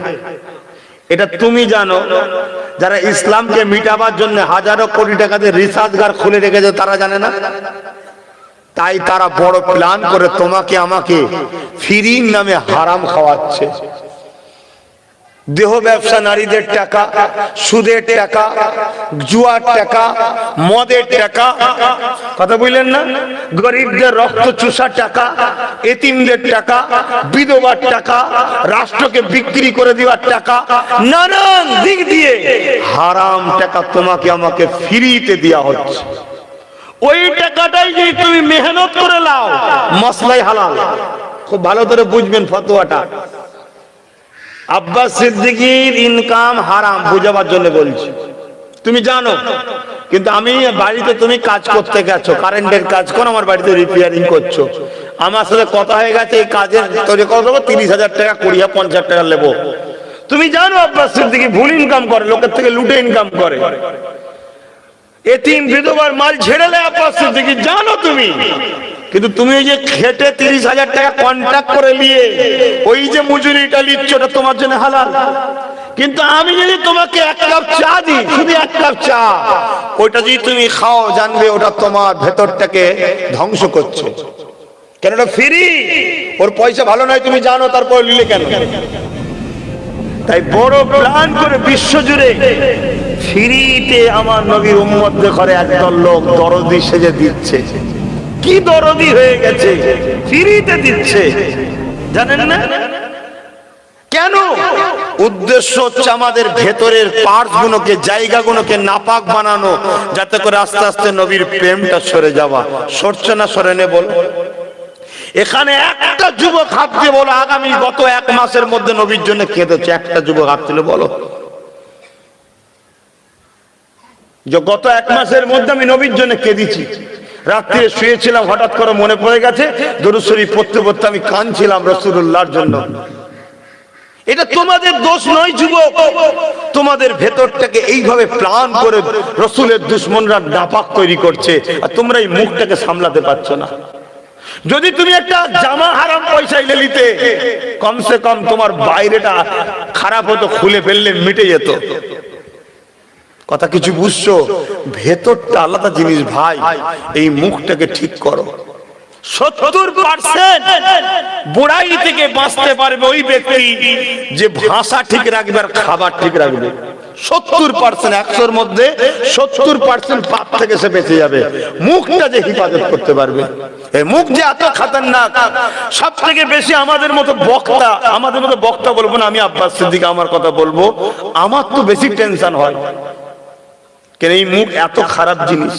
এটা তুমি জানো। যারা ইসলামকে মিটাবার জন্য হাজারো কোটি টাকা দিয়ে রিসার্চগার খুলে রেখেছে তারা জানে না? তাই তারা বড় প্ল্যান করে তোমাকে আমাকে ফিরির নামে হারাম খাওয়াচ্ছে। দেহ ব্যবসা, নারীদের টাকা, সুদের টাকা, জুয়ার টাকা, মদের টাকা, কথা বললেন না? গরিবদের রক্ত চুষা টাকা, এতিমদের টাকা, বিধবার টাকা, রাষ্ট্রকে বিক্রি করে দেওয়ার টাকা, নানান দিক দিয়ে হারাম টাকা তোমাকে আমাকে ফিরিতে দেওয়া হচ্ছে। ওই টাকাটাই যদি তুমি মেহনত করে লাও, মসলাই হালাল। খুব ভালো করে বুঝবেন ফতোয়াটা। আব্বাস সিদ্দিকীর ইনকাম হারাম বুঝাবার জন্য বলছি, তুমি জানো। কিন্তু আমি বাড়িতে, তুমি কাজ করতে গেছো, কারেন্টের কাজ করো, আমার বাড়িতে রিপেয়ারিং করছো, আমার সাথে কথা হয়ে গেছে এই কাজের তৈরি করে দেবো, 30,000 টাকা, 20 50 টাকা নেবো। তুমি জানো আব্বাস সিদ্দিকী ভুল ইনকাম করে, লোকের থেকে লুটে ইনকাম করে, এতিম বিধবার মাল ঝেড়ে নেয় আব্বাস সিদ্দিকী, জানো তুমি। কিন্তু তুমি ওই যে খেটে 30,000 টাকা কন্ট্রাক্ট করে নিয়ে ওই যে মজুরিটা নিচ্ছ, ওটা তোমার জন্য হালাল। কিন্তু আমি যদি তোমাকে 1 কাপ চা দিই, শুধু 1 কাপ চা, ওইটা যদি তুমি খাও, জানবে ওটা তোমার ভেতরটাকে ধ্বংস করছে। কেন? ওটা ফ্রি, ওর পয়সা ভালো নয়, তুমি জানো, তারপর নিলে কেন? তাই বড় প্ল্যান করে বিশ্ব জুড়ে ফ্রিতে আমার নবীর উম্মতদের ঘরে একদল লোক দরদি সেজে দিচ্ছে। কি দরদি হয়ে গেছে, ফ্রিতে দিচ্ছে, জানেন না কেন? উদ্দেশ্য হচ্ছে আমাদের ভেতরের পার্টস গুলোকে, জায়গাগুলোকে নাপাক বানানো, যাতে করে আস্তে আস্তে নবীর প্রেমটা সরে যাওয়া। সরছে না? সরে নে বলো। এখানে একটা যুবক হাত দিয়ে বলো, আগামী গত 1 মাসের মধ্যে নবীর জন্য কেঁদেছে? একটা যুবক হাত তুলে বলো যে গত 1 মাসের মধ্যে আমি নবীর জন্য কেঁদেছি। রাত্রে শুয়েছিলাম, হঠাৎ করে মনে পড়ে গেছে, দরুদ শরীফ পড়তে পড়তে আমি কাঁদছিলাম রাসূলুল্লাহর জন্য। এটা তোমাদের দোষ নয় যুবক, তোমাদের ভেতরটাকে এইভাবে প্ল্যান করে রাসূলের দুশমনরা নাপাক তৈরি করছে, আর তোমরা এই মুখটাকে সামলাতে পারছো না। যদি তুমি একটা জামা হারাম পয়সায় নিতে, কমসে কম তোমার বাইরেটা খারাপ হতো, খুলে ফেললে মিটে যেত। কথা কিছু বুঝছো? ভেতরটা আলাদা জিনিস ভাই, এই মুখটাকে ঠিক করো। 70% বুড়াই থেকে বাঁচতে পারবে ওই ব্যক্তি যে ভাষা ঠিক রাখবে আর খাবার ঠিক রাখবে। 70%, 100-র মধ্যে 70% পাপ থেকে সে বেঁচে যাবে। মুখটা যে হিফাজত করতে পারবে, এই মুখ যে এত খতরনাক। সব থেকে বেশি আমাদের মতো বক্তা বলবো না, আমি আব্বাস সিদ্দিক আমার কথা বলবো, আমার তো বেশি টেনশন হয়, কেন এই মুখ এত খারাপ জিনিস।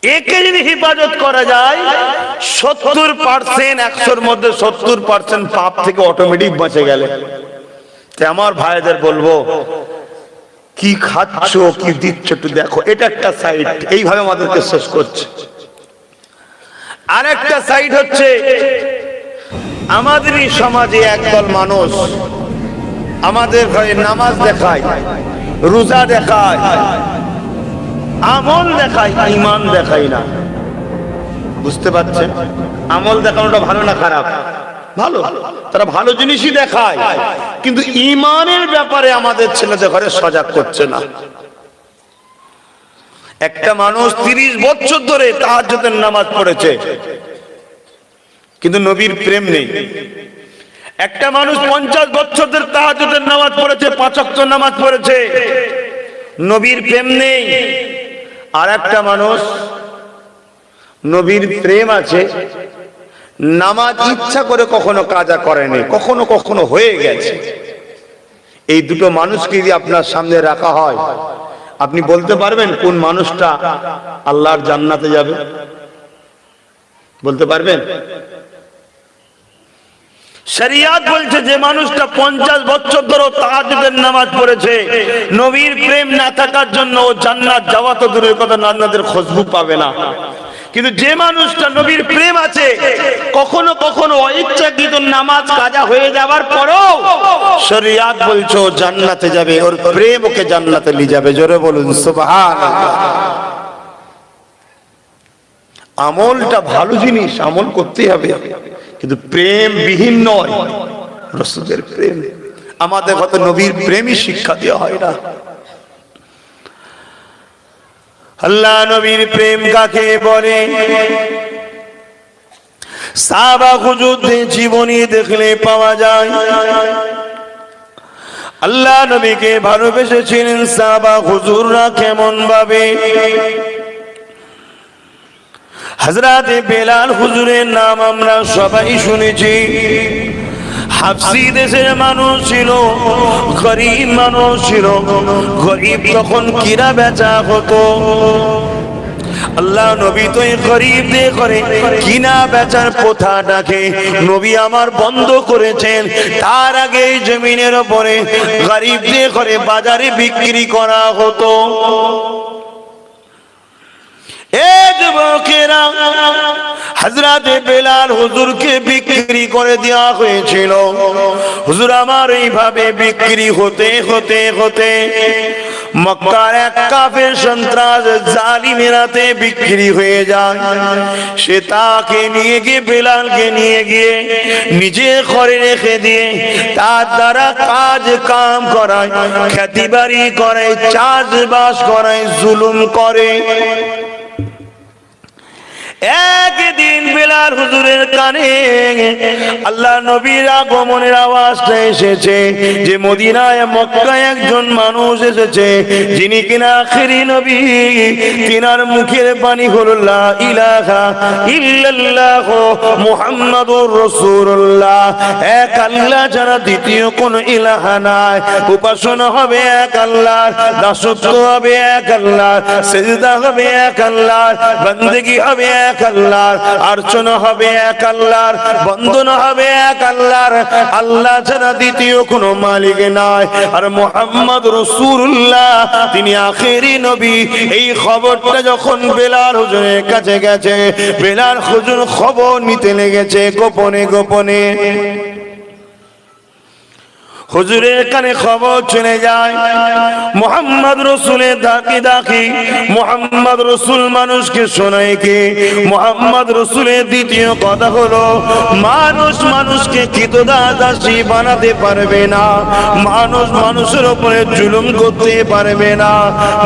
একে যদি হিফাজত করা যায়, 70%, 100-র মধ্যে 70% পাপ থেকে অটোমেটিক বেঁচে গেলে। তাই আমার ভাইদের বলবো, কি খাচ্ছ, কি দিচ্ছ একটু দেখো। এটা একটা সাইড, এইভাবে আমাদেরকে শেষ করছে। আরেকটা সাইড হচ্ছে, আমাদেরই সমাজে একদল মানুষ আমাদের ঘরে নামাজ দেখায়, রোজা দেখায়, আমল দেখায়, ঈমান দেখায় না। বুঝতে পারছেন? আমল দেখানোটা ভালো না খারাপ? ভালো, তারা ভালো জিনিসই দেখায়, কিন্তু ঈমানের ব্যাপারে আমাদের ছেলেদের ঘরে সজাগ করছে না। একটা মানুষ 30 বছর ধরে তাহাজ্জুদের নামাজ পড়েছে, কিন্তু নবীর প্রেম নেই। একটা মানুষ 50 বছরের তাহাজ্জুদের নামাজ পড়েছে, 5 ওয়াক্ত নামাজ পড়েছে, নবীর প্রেম নেই। আর একটা মানুষ নবীর প্রেম আছে, নামাজ ইচ্ছা করে কখনো কাজা করেনি, কখনো কখনো হয়ে গেছে। এই দুটো মানুষকে যদি আপনার সামনে রাখা হয়, আপনি বলতে পারবেন কোন মানুষটা আল্লাহর জান্নাতে যাবে? বলতে পারবেন? শরিয়াত বলছে যে মানুষটা 50 বছর ধরে তাহাজ্জুদের নামাজ পড়েছে, নবীর প্রেম না থাকার জন্য ও জান্নাত যাওয়া তো দূরের কথা, জান্নাতের খুশবু পাবে না। কিন্তু যে মানুষটা নবীর প্রেম আছে, কখনো কখনো অইচ্ছাকৃত নামাজ কাজা হয়ে যাওয়ার পরেও শরিয়াত বলছে ও জান্নাতে যাবে, ওর প্রেম ওকে জান্নাতে নিয়ে যাবে। জোরে বলুন সুবহানাল্লাহ। আমলটা ভালো জিনিস, আমল করতে হবে, কিন্তু প্রেম বিহীন নয়। রাসূলের প্রেম, আমাদের কত নবীর প্রেমই শিক্ষা দেওয়া হয় না। আল্লাহ নবীর প্রেম কাকে বলে? সাহাবা হুজুরদের জীবনী দেখলে পাওয়া যায়। আল্লাহ নবীকে ভালোবেসেছিলেন সাহাবা হুজুররা কেমন ভাবে? হযরত বেলাল হুজুরের নাম আমরা সবাই শুনেছি। হাবশী দেশের মানুষ ছিল, গরিব মানুষ ছিল। গরিব তখন কিরা বেচা হতো। আল্লাহ নবী তো এই গরিবদের করে কিনা বেচার প্রথাটাকে নবী আমার বন্ধ করেছেন। তার আগে জমিনের উপরে গরিবদের করে বাজারে বিক্রি করা হতো। যুবকেরা, হযরত বেলাল হুজুরকে বিক্রি করে দেওয়া হয়েছিল। হুজুর আমার এইভাবে বিক্রি হতে হতে হতে মক্কার এক কাফের সন্ত্রাস জালিমেরাতে বিক্রি হয়ে যায়। সে তাকে নিয়ে গিয়ে, বেলালকে নিয়ে গিয়ে নিজে ঘরে রেখে দিয়ে তার দ্বারা কাজ কাম করায়, খেতিবাড়ি করায়, চাষবাস করায়, জুলুম করে। একদিন বেলাল হুজুরের কানে আল্লাহ নবীর আগমনের আওয়াজটা এসেছে যে মদিনায় মক্কায় একজন মানুষ এসেছে যিনি কিনা আখেরি নবী। তিনার মুখের বাণী হলো লা ইলাহা ইল্লাল্লাহ মুহাম্মাদুর রাসূলুল্লাহ। এক আল্লাহ ছাড়া দ্বিতীয় কোন ইলাহা নাই। উপাসনা হবে এক আল্লাহর, দাসত্ব হবে এক আল্লাহর, সিজদা হবে এক আল্লাহর, বندگی হবে এক আল্লাহর, অর্চনা হবে এক আল্লাহর, বন্দনা হবে এক আল্লাহর। আল্লাহ ছাড়া দ্বিতীয় কোনো মালিক নাই। আর মুহাম্মদ রাসূলুল্লাহ তিনি আখেরি নবী। এই খবরটা যখন বেলাল হুজুরের কাছে গেছে, বেলাল হুজুর খবর নিতে লেগেছে গোপনে গোপনে। হুজুরের কানে খবর চলে যায় মুহাম্মদ রাসূলের ডাকি ডাকি। মুহাম্মদ রাসূল মানুষকে শোনায় কে? মুহাম্মদ রাসূলের দ্বিতীয় কথা হলো মানুষ মানুষকে কৃতদাসী বানাতে পারবে না, মানুষ মানুষের উপরে জুলুম করতে পারবে না,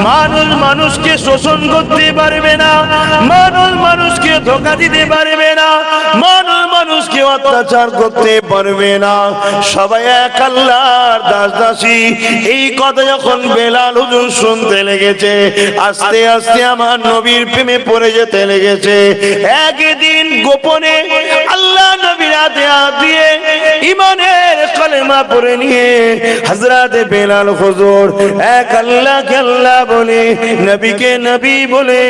মানুষ মানুষকে শোষণ করতে পারবে না, মানুষ মানুষকে ধোঁকা দিতে পারবে না, মানুষ মানুষকে অত্যাচার করতে পারবে না। সবাই এক আল্লাহ দাস দাসী। এই কথা যখন বেলাল হুজুর শুনতে লেগেছে, আস্তে আস্তে আমার নবীর প্রেমে পড়ে যেতে লেগেছে। একদিন গোপনে আল্লাহ নবীর হাতে হাত দিয়ে ঈমানের কালেমা পড়ে নিয়ে হযরত বেলাল হুজুর এক আল্লাহকে আল্লাহ বলে, নবীকে নবী বলে,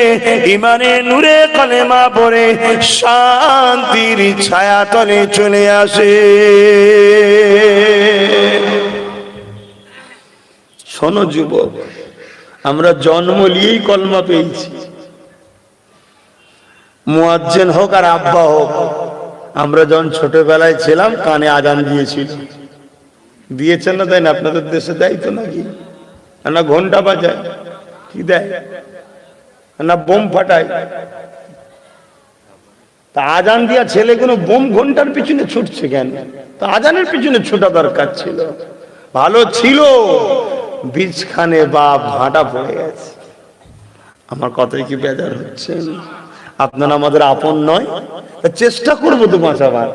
ঈমানের নূরে কালেমা পড়ে শান্তির ছায়া তলে চলে আসে। শোনো যুবক, আমরা জন্ম নিয়েই কলমা পেয়েছি। মুয়াজ্জিন হোক আর আব্বা হোক, আমরা যখন ছোটবেলায় ছিলাম কানে আজান দিয়েছিল। দিয়েছেন না? তাই না? আপনাদের দেশে দেয় তো নাকি? না ঘন্টা বাজায়, কি দেয় না বোম ফাটায়। তা আজান দিয়া ছেলেগুলো বোম ঘন্টার পিছনে ছুটছে কেন? তা আজানের পিছনে ছোটা দরকার ছিল। ভালো ছিল, বীজখানে বাপ ভাটা পড়ে গেছে। আমার কথাই কি বেজার হচ্ছেন? আপনারা আমাদের আপন নয়, চেষ্টা করবো তো বাঁচাবার।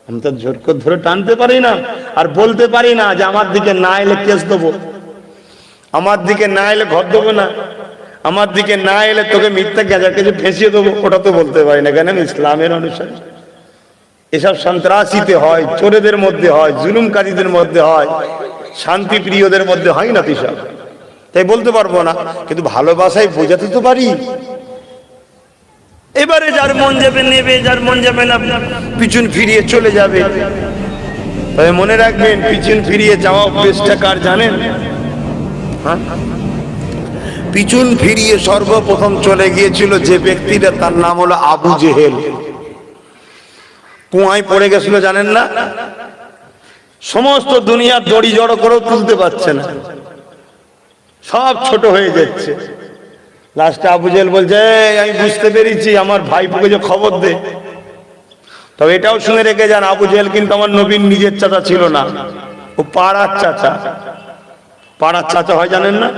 আমি তো জোর করে ধরে টানতে পারি না, আর বলতে পারি না যে আমার দিকে না এলে কেস দেবো, আমার দিকে না এলে ঘর দেবো না, আমার দিকে না এলে তোকে মিথ্যা গেজা কিছু ফেঁসিয়ে দেবো, ওটা তো বলতে পারি না। কেন? আমি ইসলামের অনুসারী। এসব সন্ত্রাসীতে হয়, চোরেদের মধ্যে হয়, জুলুমকারীদের মধ্যে হয়, শান্তি প্রিয়দের মধ্যে হয় না সব, তাই বলতে পারবো না, কিন্তু ভালোবাসায় বোঝাতে তো পারি। এবারে যার মন যাবে নেবে, যার মন যাবে না পিছন ফিরিয়ে চলে যাবে। তবে মনে রাখবেন, পিছন ফিরিয়ে যাওয়া অভ্যেসটা কার জানেন? হ্যাঁ, পিছন ফিরিয়ে সর্বপ্রথম চলে গিয়েছিল যে ব্যক্তিটা, তার নাম হলো আবু জেহেল। কুয়ায় পড়ে গেছিল, জানেন না? সমস্ত দুনিয়ার দড়ি জড়ো করেও তুলতে পারছে না, সব ছোট হয়ে যাচ্ছে। লাস্টে আবু জেহেল বলছে, আমি বুঝতে পেরেছি, আমার ভাইপোকে যে খবর দে। তবে এটাও শুনে রেখে যান, আবু জেহেল কিন্তু আমার নবীর নিজের চাচা ছিল না, ও পাড়ার চাচা। পাড়ার চাচা হয় জানেন না?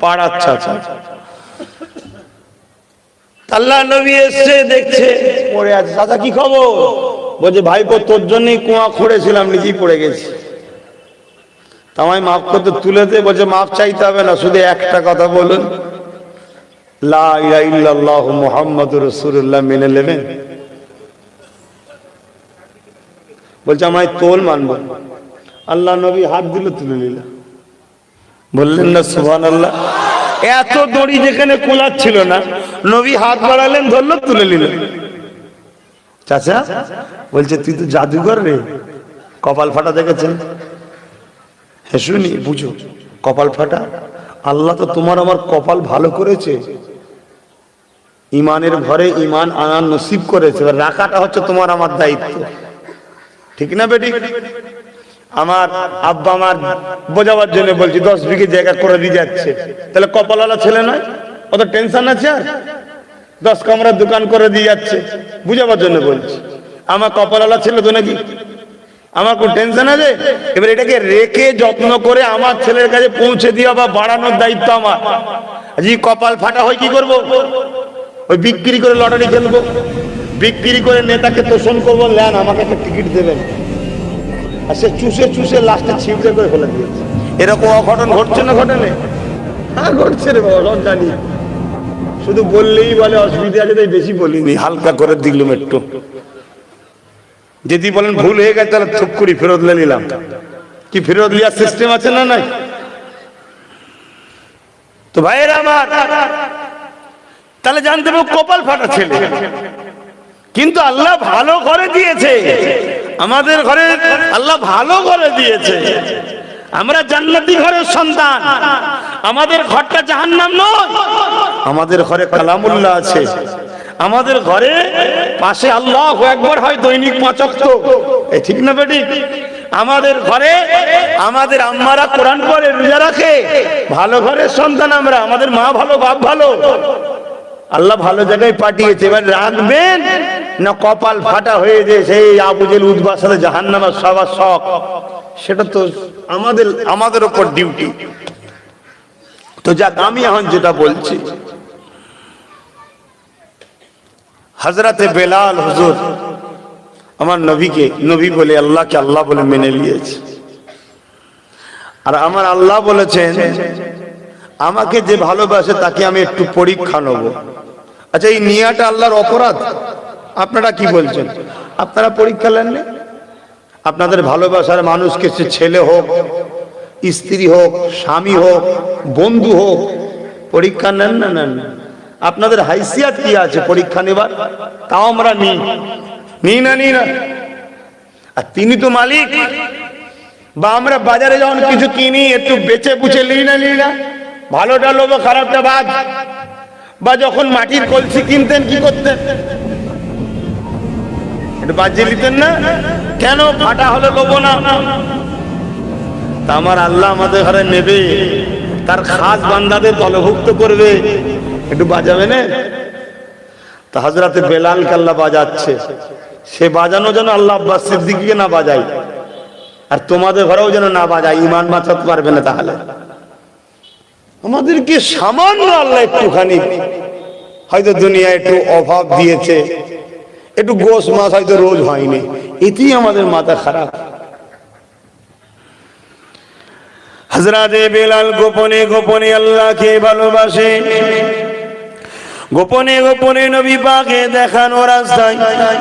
পাড়ার চাচা। আল্লাহ নবী এসছে, দেখছে পড়ে আছে, চাচা কি খবর? বলছে, ভাইপো তোর জন্যই কুয়া খুঁড়েছিলাম, নিজেই পড়ে গেছি, আমায় মাফ করতে তুলে দে। বলছে, মাফ চাইতে হবে না, শুধু একটা কথা বলুন, লা ইলাহা ইল্লাল্লাহু মুহাম্মাদুর রাসূলুল্লাহ মেনে নেবেন? বলছে, আমায় তোল মানবো। আল্লাহ নবী হাত দিল, তুলে নিল। বললেন না সুবহানাল্লাহ? এত দড়ি যেখানে কোলাচ্ছিল না, নবী হাত বাড়ালেন, ধরলো, তুলে নিল। চাচা বলছে, তুই তো জাদুঘর রে, কপাল ফাটা দেখেছেন? হ্যাঁ শুনি, বুঝো কপাল ফাটা? আল্লাহ তো তোমার আমার কপাল ভালো করেছে, ইমানের ঘরে ইমান আনার নসিব করেছে, রাখাটা হচ্ছে তোমার আমার দায়িত্ব, ঠিক না বেটি? আমার আব্বা আমার বোঝাবার জন্য বলছি, 10 বিঘে জায়গা করে দিয়ে যাচ্ছে, তাহলে কপালওয়ালা ছেলে নয়? অত টেনশন আছে? আর 10 কামরার দোকান করে দিয়ে যাচ্ছে, বুঝাবার জন্য বলছি। আমার কপালওয়ালা ছেলে তো নাকি, আমার কোন টেনশন আছে? এবার এটাকে রেখে যত্ন করে আমার ছেলের কাছে পৌঁছে দেওয়া বা বাড়ানোর দায়িত্ব আমার। যদি কপাল ফাটা হয় কি করব? ওই বিক্রি করে লটারি খেলবো, বিক্রি করে নেতাকে তোষণ করবো, নেন আমাকে একটা টিকিট দেবেন, আর সে চুষে চুষে লাস্টে ছিপড়ে করে ফেলে দিয়েছে। এরকম অঘটন ঘটছে না? ঘটনে? হ্যাঁ ঘটছে রে বাবা, সব জানি। শুধু বললেই বলে অসুবিধা আছে, তাই বেশি বলিনি, হালকা করে দিলাম একটু। যদি বলেন ভুল হয়ে গেছে, তাহলে থুপ করে ফেরত নিলাম। কি ফেরত নেওয়ার সিস্টেম আছে না নাই? তো ভাইয়েরা আমার, তাহলে জানতে হবে কপাল ফাটা ছেলে, কিন্তু আল্লাহ ভালো করে দিয়েছে। আমাদের ঘরে আল্লাহ ভালো করে দিয়েছে, আমরা জান্নাতি ঘরের সন্তান। আমাদের ঘরটা জাহান্নাম নয়, আমাদের ঘরে কালামুল্লাহ আছে, আমাদের ঘরে পাশে আল্লাহু আকবার হয় দৈনিক 5 ওয়াক্ত, এই ঠিক না বেটি? আমাদের ঘরে আমাদের আম্মারা কোরআন পড়ে, রোজা রাখে, ভালো ঘরের সন্তান আমরা। আমাদের মা ভালো, বাপ ভালো, আল্লাহ ভালো জায়গায় পাঠিয়েছে। এবার রাখবেন না কপাল ফাটা হয়ে যে সেই আবু জেহেল উতবার সাথে জাহান্নামের সবার শখ, সেটা তো আমাদের উপর ডিউটি। তো যাক, আমি এখন যেটা বলছি, হযরতে বেলাল হুজুর আমার নবীকে নবী বলে, আল্লাহকে আল্লাহ বলে মেনে নিয়েছে। আর আমার আল্লাহ বলেছেন, আমাকে যে ভালোবাসে তাকে আমি একটু পরীক্ষা নেব। আচ্ছা, এই নিয়াটা আল্লাহর অপরাধ? আপনারা কি বলছেন? আপনারা পরীক্ষা নেন না? আপনাদের ভালোবাসার মানুষকে, সে ছেলে হোক, স্ত্রী হোক, স্বামী হোক, বন্ধু হোক, পরীক্ষা নেন না? নেন। আপনাদের হাইসিয়াত কি আছে পরীক্ষা নেবার? তাও আমরা নিই না। আর তিনি তো মালিক। বা আমরা বাজারে যখন কিছু কিনি, একটু বেচে বুঝে নিই না? ভালোটা লোভ, খারাপটা বাদ। বা যখন মাটির কলসি কিনতেন, কি করতেন? একটু বাজিয়ে নিতেন না? কেন? ফাটা হলে লোভ না। তা আমার আল্লাহ আমাদের ঘরে নেবে, তার খাস বান্দাদের দলভুক্ত করবে, একটু বাজাবে না? তা হযরতে বেলালকে আল্লাহ বাজাচ্ছে, সে বাজানো যেন আল্লাহ আব্বাস সিদ্দিকীকে না বাজাই, আর তোমাদের ঘরেও যেন না বাজাই, ঈমান বাঁচাতে পারবে না। তাহলে আমাদেরকে সামান্য আল্লাহ একটুখানি হয়তো দুনিয়া একটু অভাব দিয়েছে, একটু গোশ মাছ হয়তো রোজ হয়নি, এতেই আমাদের মাথা খারাপ। হযরতে বেলাল গোপনে গোপনে আল্লাহকে ভালোবাসে, গোপনে গোপনে নবী পাকে দেখানো রাস্তায়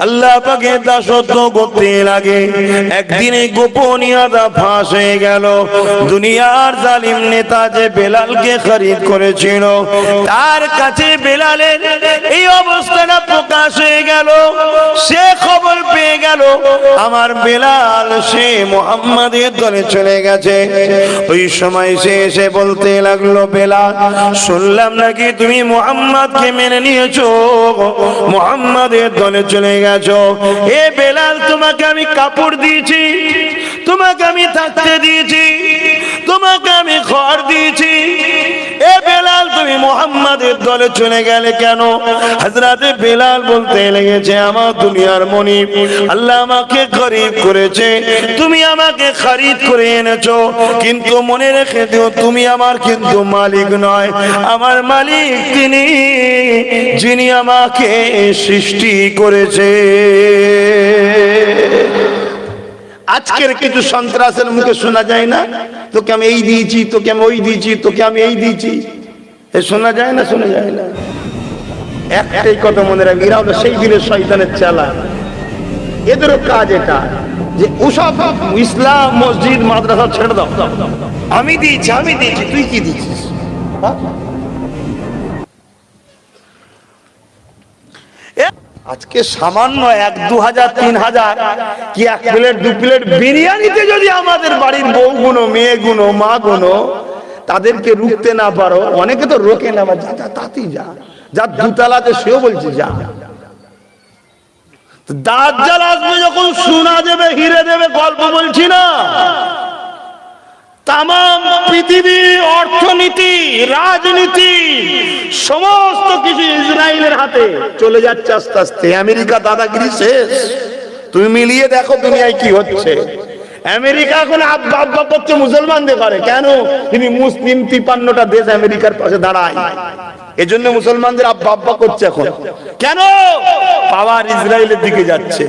আল্লাহ পাকে দাসত্ব করতে লাগে। একদিন এই গোপনীয়তা ফাঁস হয়ে গেল। দুনিয়ার জালিম নেতা যে বেলালকে খরিদ করেছিল, তার কাছে বেলালের এই অবস্থাটা প্রকাশ হয়ে গেল। সে খবর পেয়ে গেল আমার বেলাল সে মুহাম্মাদের দলে চলে গেছে। ওই সময় সে এসে বলতে লাগলো, বেলাল শুনলাম নাকি তুমি মুহাম্মাদকে মেনে নিয়েছো, মুহাম্মাদের দলে চলে গেছো। এ বেলাল তোমাকে আমি কাপড় দিয়েছি, তোমাকে আমি থাকতে দিয়েছি, তোমাকে আমি ঘর দিয়েছি, এ বেলাল তুমি মুহাম্মাদের দলে চলে গেলে কেন? হযরতে বেলাল বলতে লেগেছে, আমার দুনিয়ার মনিব আল্লাহ আমাকে গরিব করেছে, তুমি আমাকে খরিদ করে এনেছো, কিন্তু মনে রেখে দিও তুমি আমার কিন্তু মালিক নয়, আমার মালিক তিনি যিনি আমাকে সৃষ্টি করেছে। আজকের কিছু সন্ত্রাসের মুখে শোনা যায় না, তোকে আমি এই দিয়েছি, তোকে আমি ওই দিয়েছি, তোকে আমি এই দিয়েছি, এ শোনা যায় না? শোনা যায় না। একটাই কথা মনে রাখবি, এরা হলো সেই দিনের শয়তানের চালা। এদেরও কাজ এটা যে ওসব ইসলাম মসজিদ মাদ্রাসা ছেড়ে দাও, আমি দিয়েছি, আমি দিয়েছি, তুই কি দিয়েছিস? আজকে সামান্য 1-2 হাজার 3,000 কি 1 প্লেট 2 প্লেট বিরিয়ানিতে যদি আমাদের বাড়ির বউগুলো, মেয়েগুলো, মা গুলো তাদেরকে রুখতে না পারো, অনেকে তো রোকে না, যা তাতেই যা, যা দুতলাতে সেও বলছে যা। দাজ্জাল আসবে যখন সোনা দেবে, হিরে দেবে, গল্প বলছি না, তাম পৃথিবী, অর্থনীতি, রাজনীতি সমস্ত কিছু ইসরায়েলের হাতে চলে যাচ্ছে আস্তে আস্তে। আমেরিকা দাদাগিরি শেষ। তুমি মিলিয়ে দেখো দুনিয়ায় কি হচ্ছে। আমেরিকা এখন আব্বা আব্বা করছে মুসলমানদের করে, কেন? তিনি মুসলিম 53টা দেশ আমেরিকার পাশে দাঁড়ায়, এজন্য মুসলমানদের আব্বা আব্বা করছে এখন। কেন? পাওয়ার ইসরায়েলের দিকে যাচ্ছে।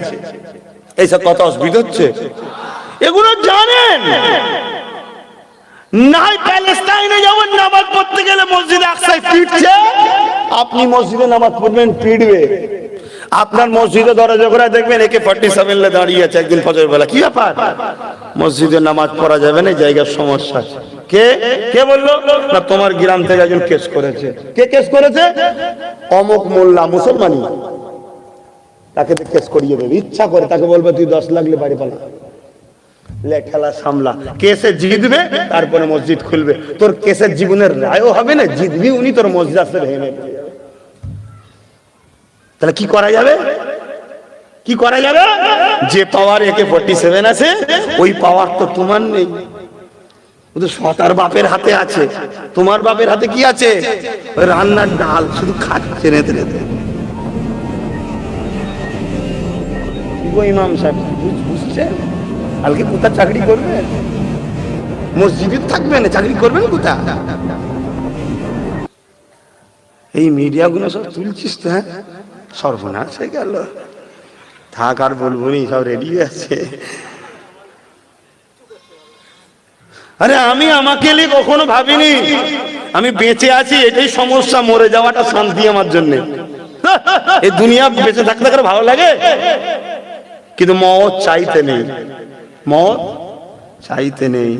এইসব কথা অসুবিধা হচ্ছে, এগুলো জানেন না। প্যালেস্টাইনে যেমন নামাজ পড়তে গেলে মসজিদে আকসায় পিটছে, আপনি মসজিদে নামাজ পড়বেন পিটবে। আপনার মসজিদে দরজা করে দেখবেন AK-47 দাঁড়িয়ে আছে একদিন ফজর বেলা, কি ব্যাপার? মসজিদে নামাজ পড়া যাবে না, জায়গার সমস্যা। কে কে বললো? না তোমার গ্রাম থেকে একজন কেস করেছে। কে কেস করেছে? অমুক মোল্লা, মুসলমানি, তাকে কেস করিয়ে দেবে ইচ্ছা করে। তাকে বলবে তুই 10 লাগলে বাড়ি পালা, লেখালা সামলা, কেসে জিতবে তারপরে মসজিদ খুলবে। তোর কেসের জীবনের রায়ও হবে না, জিতবি উনি, তোর মসজিদ আসতে ভেঙে নেবে। তাহলে কি করা যাবে? কি করা যাবে? যে পাওয়ার AK-47 আছে, ওই পাওয়ার তো তোমার নেই, তার বাপের হাতে আছে। তোমার বাপের হাতে কি আছে? ওই রান্নার ডাল শুধু খাচ্ছে রেতে রেতে। ইমাম সাহেব বুঝছেন কালকে কোথায় চাকরি করবেন? মসজিদে থাকবেন, চাকরি করবেন কোথা? এই মিডিয়াগুলো সব তুলছিস তো, হ্যাঁ সর্বনাশ হয়ে গেল। থাক আর বলবো নি, সব রেডি আছে। আরে আমি আমাকে নিয়ে কখনো ভাবিনি আমি বেঁচে আছি, এটাই সমস্যা। মরে যাওয়াটা শান্তি আমার জন্য। এই দুনিয়া বেঁচে থাকতে করে ভালো লাগে, কিন্তু মওত চাইতে নেই, মওত চাইতে নেই।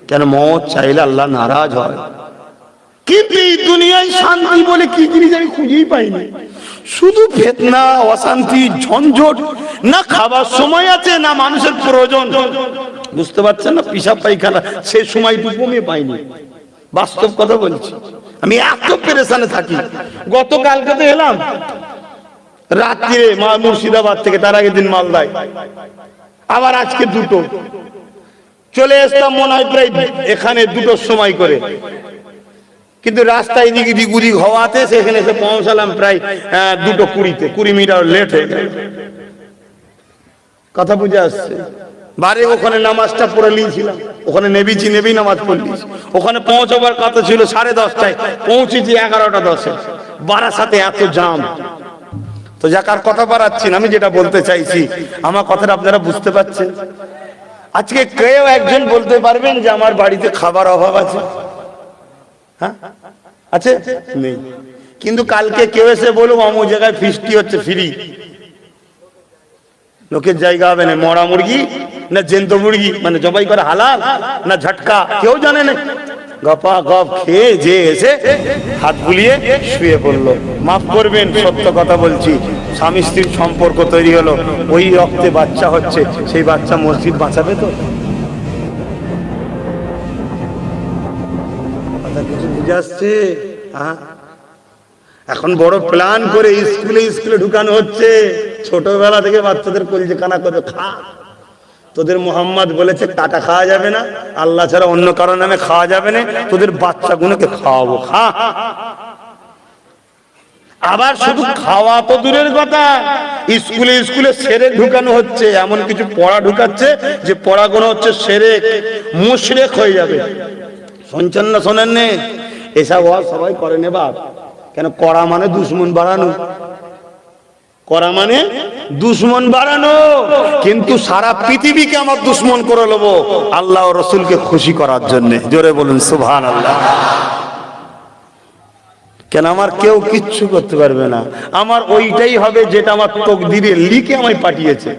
কেন? মওত চাইলে আল্লাহ নারাজ হয়। কিন্তু এই দুনিয়ায় শান্তি বলে কি জিনিস আমি খুঁজেই পাইনি। শুধু ফিতনা, অশান্তি, ঝঞ্ঝট, না খাবার সময় আছে, না মানুষের প্রয়োজন। বুঝতে পারছেন না? পিসাব পায়খানা সেই সময়টুকু আমি পাইনি। বাস্তব কথা বলছি, আমি এত পেরেশানে থাকি। গতকালকে তো এলাম রাত্রে মুর্শিদাবাদ থেকে, তার আগের দিন মালদায়, আবার আজকে দুটো চলে আসতাম মনে হয় প্রায় এখানে 2টোর সময় করে। কিন্তু রাস্তায় দিকে দিগুদি হওয়াতে সেখানে এসে পৌঁছালাম প্রায় 2:20-তে, 20 মিনিট লেট হয়ে গেল। কথা বুঝে আসছে? বারে ওখানে নামাজটা পড়ে নিয়েছিলাম, ওখানে নেবি নামাজ পড়লিস। ওখানে পৌঁছাবার কথা ছিল 10:30টায়, পৌঁছেছি 11টা 10-এ। বারাসাতে এত জাম, তো যাক আর কথা বাড়াচ্ছি না, আমি যেটা বলতে চাইছি আমার কথাটা আপনারা বুঝতে পারছেন। আজকে কেউ একজন বলতে পারবেন যে আমার বাড়িতে খাবার অভাব আছে? হ্যাঁ আছে? নেই। কিন্তু কালকে কেউ এসে বলুক অমুক জায়গায় ফিস্টি হচ্ছে ফ্রি, লোকের জায়গা হবে না, মরা মুরগি না জ্যান্ত মুরগি মানে জবাই করে হালাল না ঝটকা কেউ জানে না, গপা গপ খেয়ে যে এসে হাত বুলিয়ে শুয়ে পড়লো। মাফ করবেন, সত্য কথা বলছি, স্বামী স্ত্রীর সম্পর্ক তৈরি হলো, ওই রক্তে বাচ্চা হচ্ছে, সেই বাচ্চা মসজিদ বাঁচাবে তো? কথা কিছু বুঝে আসছে? হ্যাঁ, এখন বড় প্ল্যান করে স্কুলে স্কুলে ঢুকানো হচ্ছে, ছোটবেলা থেকে বাচ্চাদের কলজে কানা করে খা। তোদের মোহাম্মদ বলেছে টাকা খাওয়া যাবে না, আল্লাহ ছাড়া অন্য কারোর নামে খাওয়া যাবে না, তোদের বাচ্চাগুলোকে খাওয়াবো, খা। আবার শুধু খাওয়া তো দূরের কথা, স্কুলে স্কুলে সেরেক ঢুকানো হচ্ছে, এমন কিছু পড়া ঢুকাচ্ছে যে পড়াগুলো হচ্ছে সেরেক, মুশরিক হয়ে যাবে। শুনছেন না শোনেন নে? এসব সবাই করে নে বাপ। কেন? করা মানে দুশ্মন বাড়ানো, করা মানে দুশ্মন বাড়ানো। কিন্তু সারা পৃথিবীকে আমার দুশ্মন করে নেবো আল্লাহ ও রসুলকে খুশি করার জন্য। জোরে বলুন সুবহানাল্লাহ। কেন? আমার কেউ কিচ্ছু করতে পারবে না, আমার ওইটাই হবে যেটা আমার তকদিরে লিখে আমায় পাঠিয়েছে।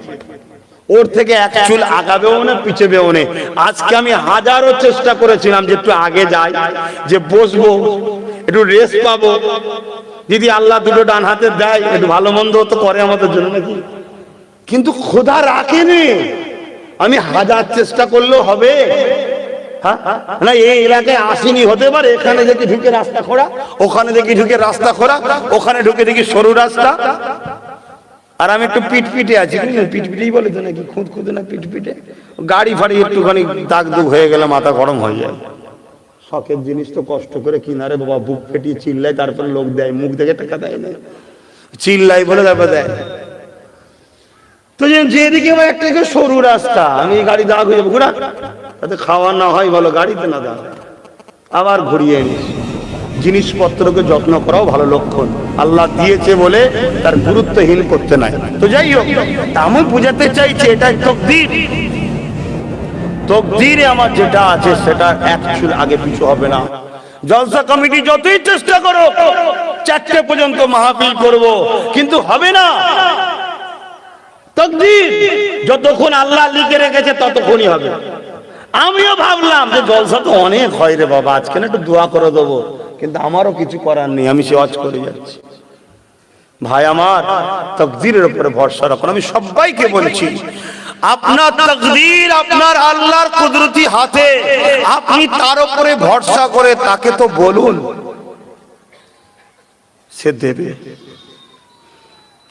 ওর থেকে এক চুল আগাবেও না পিছবেও না। আজকে আমি হাজারো চেষ্টা করেছিলাম যে একটু আগে যাই, যে বসবো, একটু রেস্ট পাবো, যদি আল্লাহ দুটো ডান হাতে দেয় একটু ভালো মন্দ তো করে আমাদের জন্য নাকি, কিন্তু খোদা রাখেনি। আমি হাজার চেষ্টা করলেও হবে? না, এই এলাকায় আসিনি, হতে পারে এখানে দেখি ঢুকে রাস্তা খোঁড়া, ওখানে দেখি ঢুকে রাস্তা খোঁড়া, ওখানে ঢুকে দেখি সরু রাস্তা, আর আমি একটু পিটপিটে আছি। পিটপিটেই বলে তো নাকি, খুঁত খুঁতে না পিটপিটে, গাড়ি ফাড়ি একটুখানি দাগ দুগ হয়ে গেলে মাথা গরম হয়ে যায়। শখের জিনিস তো কষ্ট করে কিনারে বাবা, বুক ফেটিয়ে চিল্লাই, তারপরে লোক দেয়, মুখ দেখে টাকা দেয় না, চিল্লাই বলে তারপর দেয়। তো যেদিকে একটা সরু রাস্তা, আমি গাড়ি দাগ হয়ে যাবো, ঘোরা তাতে খাওয়া না হয় বলো, গাড়িতে না দাঁড়, আবার ঘুরিয়ে নিস। জিনিসপত্রকে যত্ন করাও ভালো লক্ষণ, আল্লাহ দিয়েছে বলে তার গুরুত্বহীন করতে নাই। তো যাই হোক, আমি বুঝাতে চাইছি এটা তকদির। তকদিরে আমার যেটা আছে সেটা এক চুল আগে পিছু হবে না। জলসা কমিটি যতই চেষ্টা করো 4টে পর্যন্ত মাহফিল করব, কিন্তু হবে না। তকদির যতক্ষণ আল্লাহ লিখে রেখেছে ততক্ষণই হবে। আমিও ভাবলাম যে জলসা তো অনেক হয় রে বাবা, আজকে না একটু দোয়া করে দেবো, কিন্তু আমারও কিছু করার নেই, আমি সেওয়াজ করে যাচ্ছি। ভাই আমার, তকদিরের উপরে ভরসা রাখুন। আমি সবাইকে বলছি, আপনার তকদির আপনার আল্লাহর কুদরতি হাতে, আপনি তার উপরে ভরসা করে তাকে তো বলুন, সে দেবে।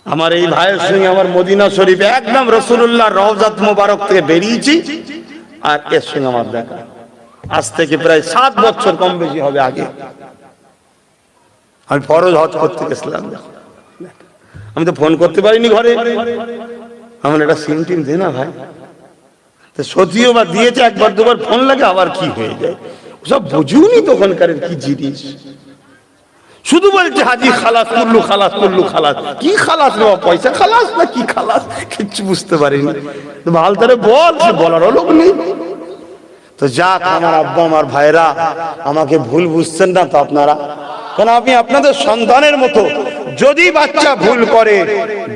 আমার এই ভাইয়ের সঙ্গে আমার মদিনা শরীফে একদম রাসূলুল্লাহ রওজাত মোবারক থেকে বেরিয়েছি, আর এর সঙ্গে আমার দেখা আজ থেকে প্রায় 7 বছর কম বেশি হবে আগে। আমি ফরজ হজ করতে গেছিলাম, আমি তো ফোন করতে পারিনি ঘরে, আমার একটা সিম টিম দে না ভাই। তো সত্যিও বা দিয়েছে, একবার দুবার ফোন লাগে আবার কি হয়ে যায়, সব বুঝুনি তখনকার কি জিনিস। শুধু বলছে হাজি খালাস করলু, খালাস করলু, খালাস। কি খালাস রে, পয়সা খালাস না কি খালাস, কিচ্ছু বুঝতে পারিনি। তো ভাল তারে বল, সে বলারও লোক নেই। তো যাক, আমার আব্বা আমার ভাইরা আমাকে ভুল বুঝছেন না তো আপনারা, কারণ আমি আপনাদের সন্তানের মতো। যদি বাচ্চা ভুল করে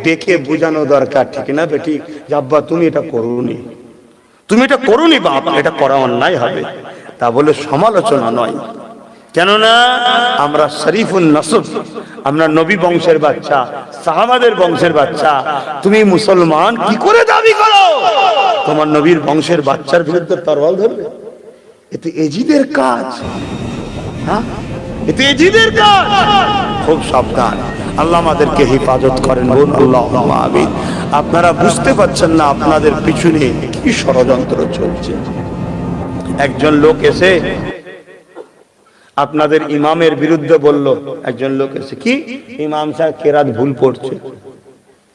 দেখে বোঝানো দরকার, ঠিক না বেটি, যে আব্বা তুমি এটা করুনি, তুমি এটা করুনি বাপ, এটা করা অন্যায় হবে, তা বলে সমালোচনা নয়। কেননা আমরা শরীফুন নসব, আমরা নবী বংশের বাচ্চা, সাহাবাদের বংশের বাচ্চা। তুমি মুসলমান কি করে দাবি করো তোমার নবীর বংশের বাচ্চার বিরুদ্ধে তরোয়াল ধরবে? এতে এজিদের কাজ, হ্যাঁ এতে এজিদের কাজ। খুব সাবধান, আল্লাহ আমাদেরকে হেফাজত করেন, বলুন আল্লাহুম্মা আমিন। আপনারা বুঝতে পারছেন না আপনাদের পিছনে কি ষড়যন্ত্র চলছে। একজন লোক এসে আপনাদের ইমামের বিরুদ্ধে বলল, একজন লোক এসে, কি ইমাম সাহেব কেরাত ভুল পড়ছে।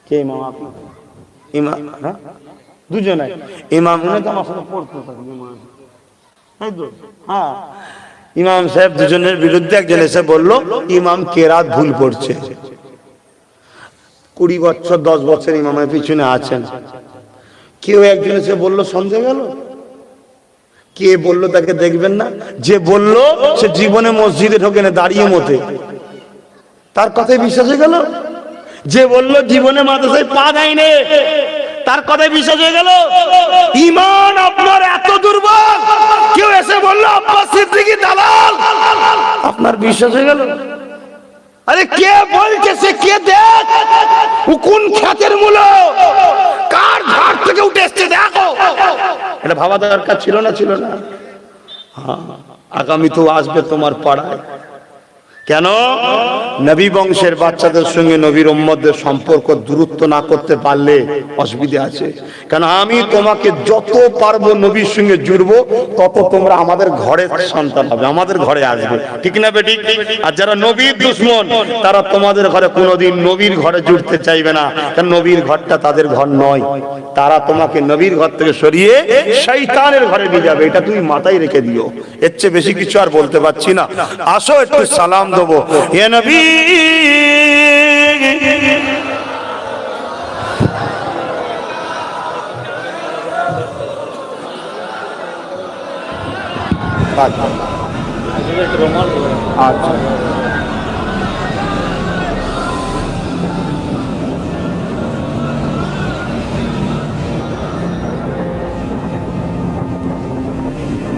কে ইমাম? আপনি ইমাম? হ্যাঁ, দুজনে ইমাম, উনি তো আমার সাথে পড়তে থাকবে। হ্যাঁ, ইমাম সাহেব দুজনের বিরুদ্ধে একজন এসে বলল ইমাম কেরাত ভুল পড়ছে। 20 বছর 10 বছর ইমামের পিছনে আছেন, কেউ একজন এসে বললো সন্দেহ গেল? কে বললো তাকে দেখবেন না? যে বললো সে জীবনে মসজিদে ঢোকে না, দাঁড়িয়ে মতে, তার কথায় বিশ্বাস হয়ে গেল? যে বললো জীবনে মাদ্রাসায় পা দেয়নি, তার কথায় বিশ্বাস হয়ে গেল? ঈমান আপনার এত দুর্বল, কেউ এসে বললো আব্বাস সিদ্দিকী দালাল, আপনার বিশ্বাস হয়ে গেল? আরে কে বলছে সে কে দেখ, ও কোন খ্যাতের মূল, কার ঘাট থেকে উঠে এসছে দেখো। এটা ভাবা দরকার ছিল না? ছিল না? হ্যাঁ, আগামী তো আসবে তোমার পাড়ায়। কেন? নবী বংশের বাচ্চাদের সঙ্গে নবীর উম্মতদের সম্পর্ক দূরত্ব না করতে পারলে অসুবিধা আছে। কেন আমি তোমাকে যত পারবো নবীর সঙ্গে জুড়বো, তত তোমরা আমাদের ঘরের সন্তান হবে, আমাদের ঘরে আসবে, ঠিক না বেটি? আর যারা নবীর দুশমন তারা তোমাদের ঘরে কোনোদিন নবীর ঘরে জুড়তে চাইবে না, কারণ নবীর ঘরটা তাদের ঘর নয়। তারা তোমাকে নবীর ঘর থেকে সরিয়ে শয়তানের ঘরে নিয়ে যাবে, এটা তুমি মাথায় রেখে দিও। এর চেয়ে বেশি কিছু আর বলতে পারছি না। আসো একটু সালাম দেবো। হে নবী, আচ্ছা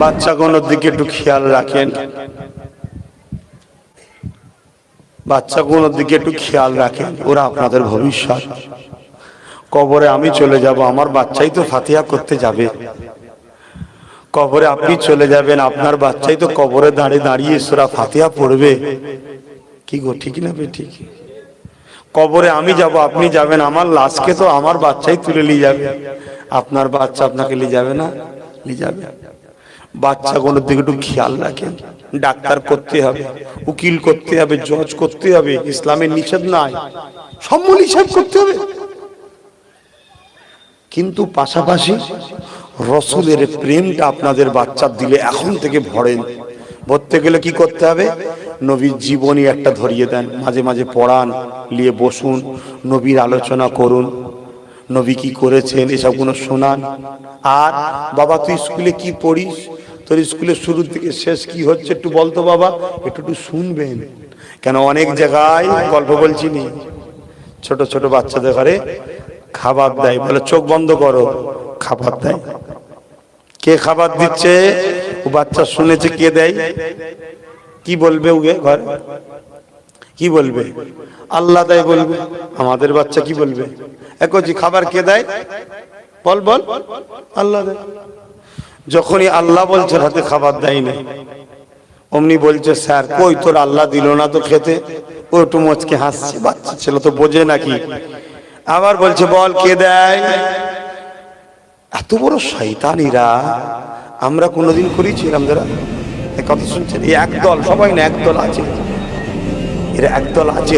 বাচ্চাগুলোর দিকে একটু খেয়াল রাখেন, বাচ্চাগুলোর দিকে একটু খেয়াল রাখেন, ওরা আপনাদের ভবিষ্যৎ। কবরে আমি চলে যাব, আমার বাচ্চাই তো ফাতিহা করতে যাবে। কবরে আপনি চলে যাবেন, আপনার বাচ্চাই তো কবরে দাঁড়িয়ে দাঁড়িয়ে সূরা ফাতিহা পড়বে। কি গো, ঠিক না বে? ঠিক। কবরে আমি যাব, আপনি যাবেন, আমার লাশকে তো আমার বাচ্চাই তুলে নিয়ে যাবে। আপনার বাচ্চা আপনাকে নিয়ে যাবে না? নিয়ে যাবে। বাচ্চাগুলোর দিকে একটু খেয়াল রাখেন। ডাক্তার করতে হবে, উকিল করতে হবে, জজ করতে হবে, ইসলামের নিষেধ নাই, সব হিসাব করতে হবে। কিন্তু পাশাপাশি রসুলের প্রেমটা আপনাদের বাচ্চার দিলে এখন থেকে ভরেন। ভরতে গেলে কি করতে হবে? নবীর জীবনী একটা ধরিয়ে দেন, মাঝে মাঝে পড়ান, নিয়ে বসুন, নবীর আলোচনা করুন, নবী কি করেছেন এসবগুলো শোনান। আর বাবা তুই স্কুলে কি পড়িস, তোর স্কুলের শুরু থেকে শেষ কি হচ্ছে একটু বলতো বাবা, একটু শুনবেন। কেন অনেক জায়গায় গল্প বলছি নি, ছোট ছোট বাচ্চাদের ঘরে খাবার দেয়, বলে চোখ বন্ধ করো, খাবার দেয়। কে খাবার দিচ্ছে? ও বাচ্চা শুনেছে কে দেয়। কি বলবে ওকে ঘরে? কি বলবে? আল্লাহ দেয় বলবে। আমাদের বাচ্চা কি বলবে? একজি খাবার কে দেয়? বল বল, আল্লাহ দেয়। যখনই আল্লাহ বলছে হাতে খাবার দেয় না, অমনি বলছে স্যার কই তোর আল্লাহ দিল না তো খেতে। ও একটু মুচকে হাসছে, বাচ্চা ছেলে তো বোঝে নাকি। আবার বলছে বল কে দেয়। এত বড় শয়তানিরা আমরা কোনোদিন করেছিলাম? যারা কথা শুনছেন, এই একদল, সবাই না একদল আছে, এরা একদল আছে।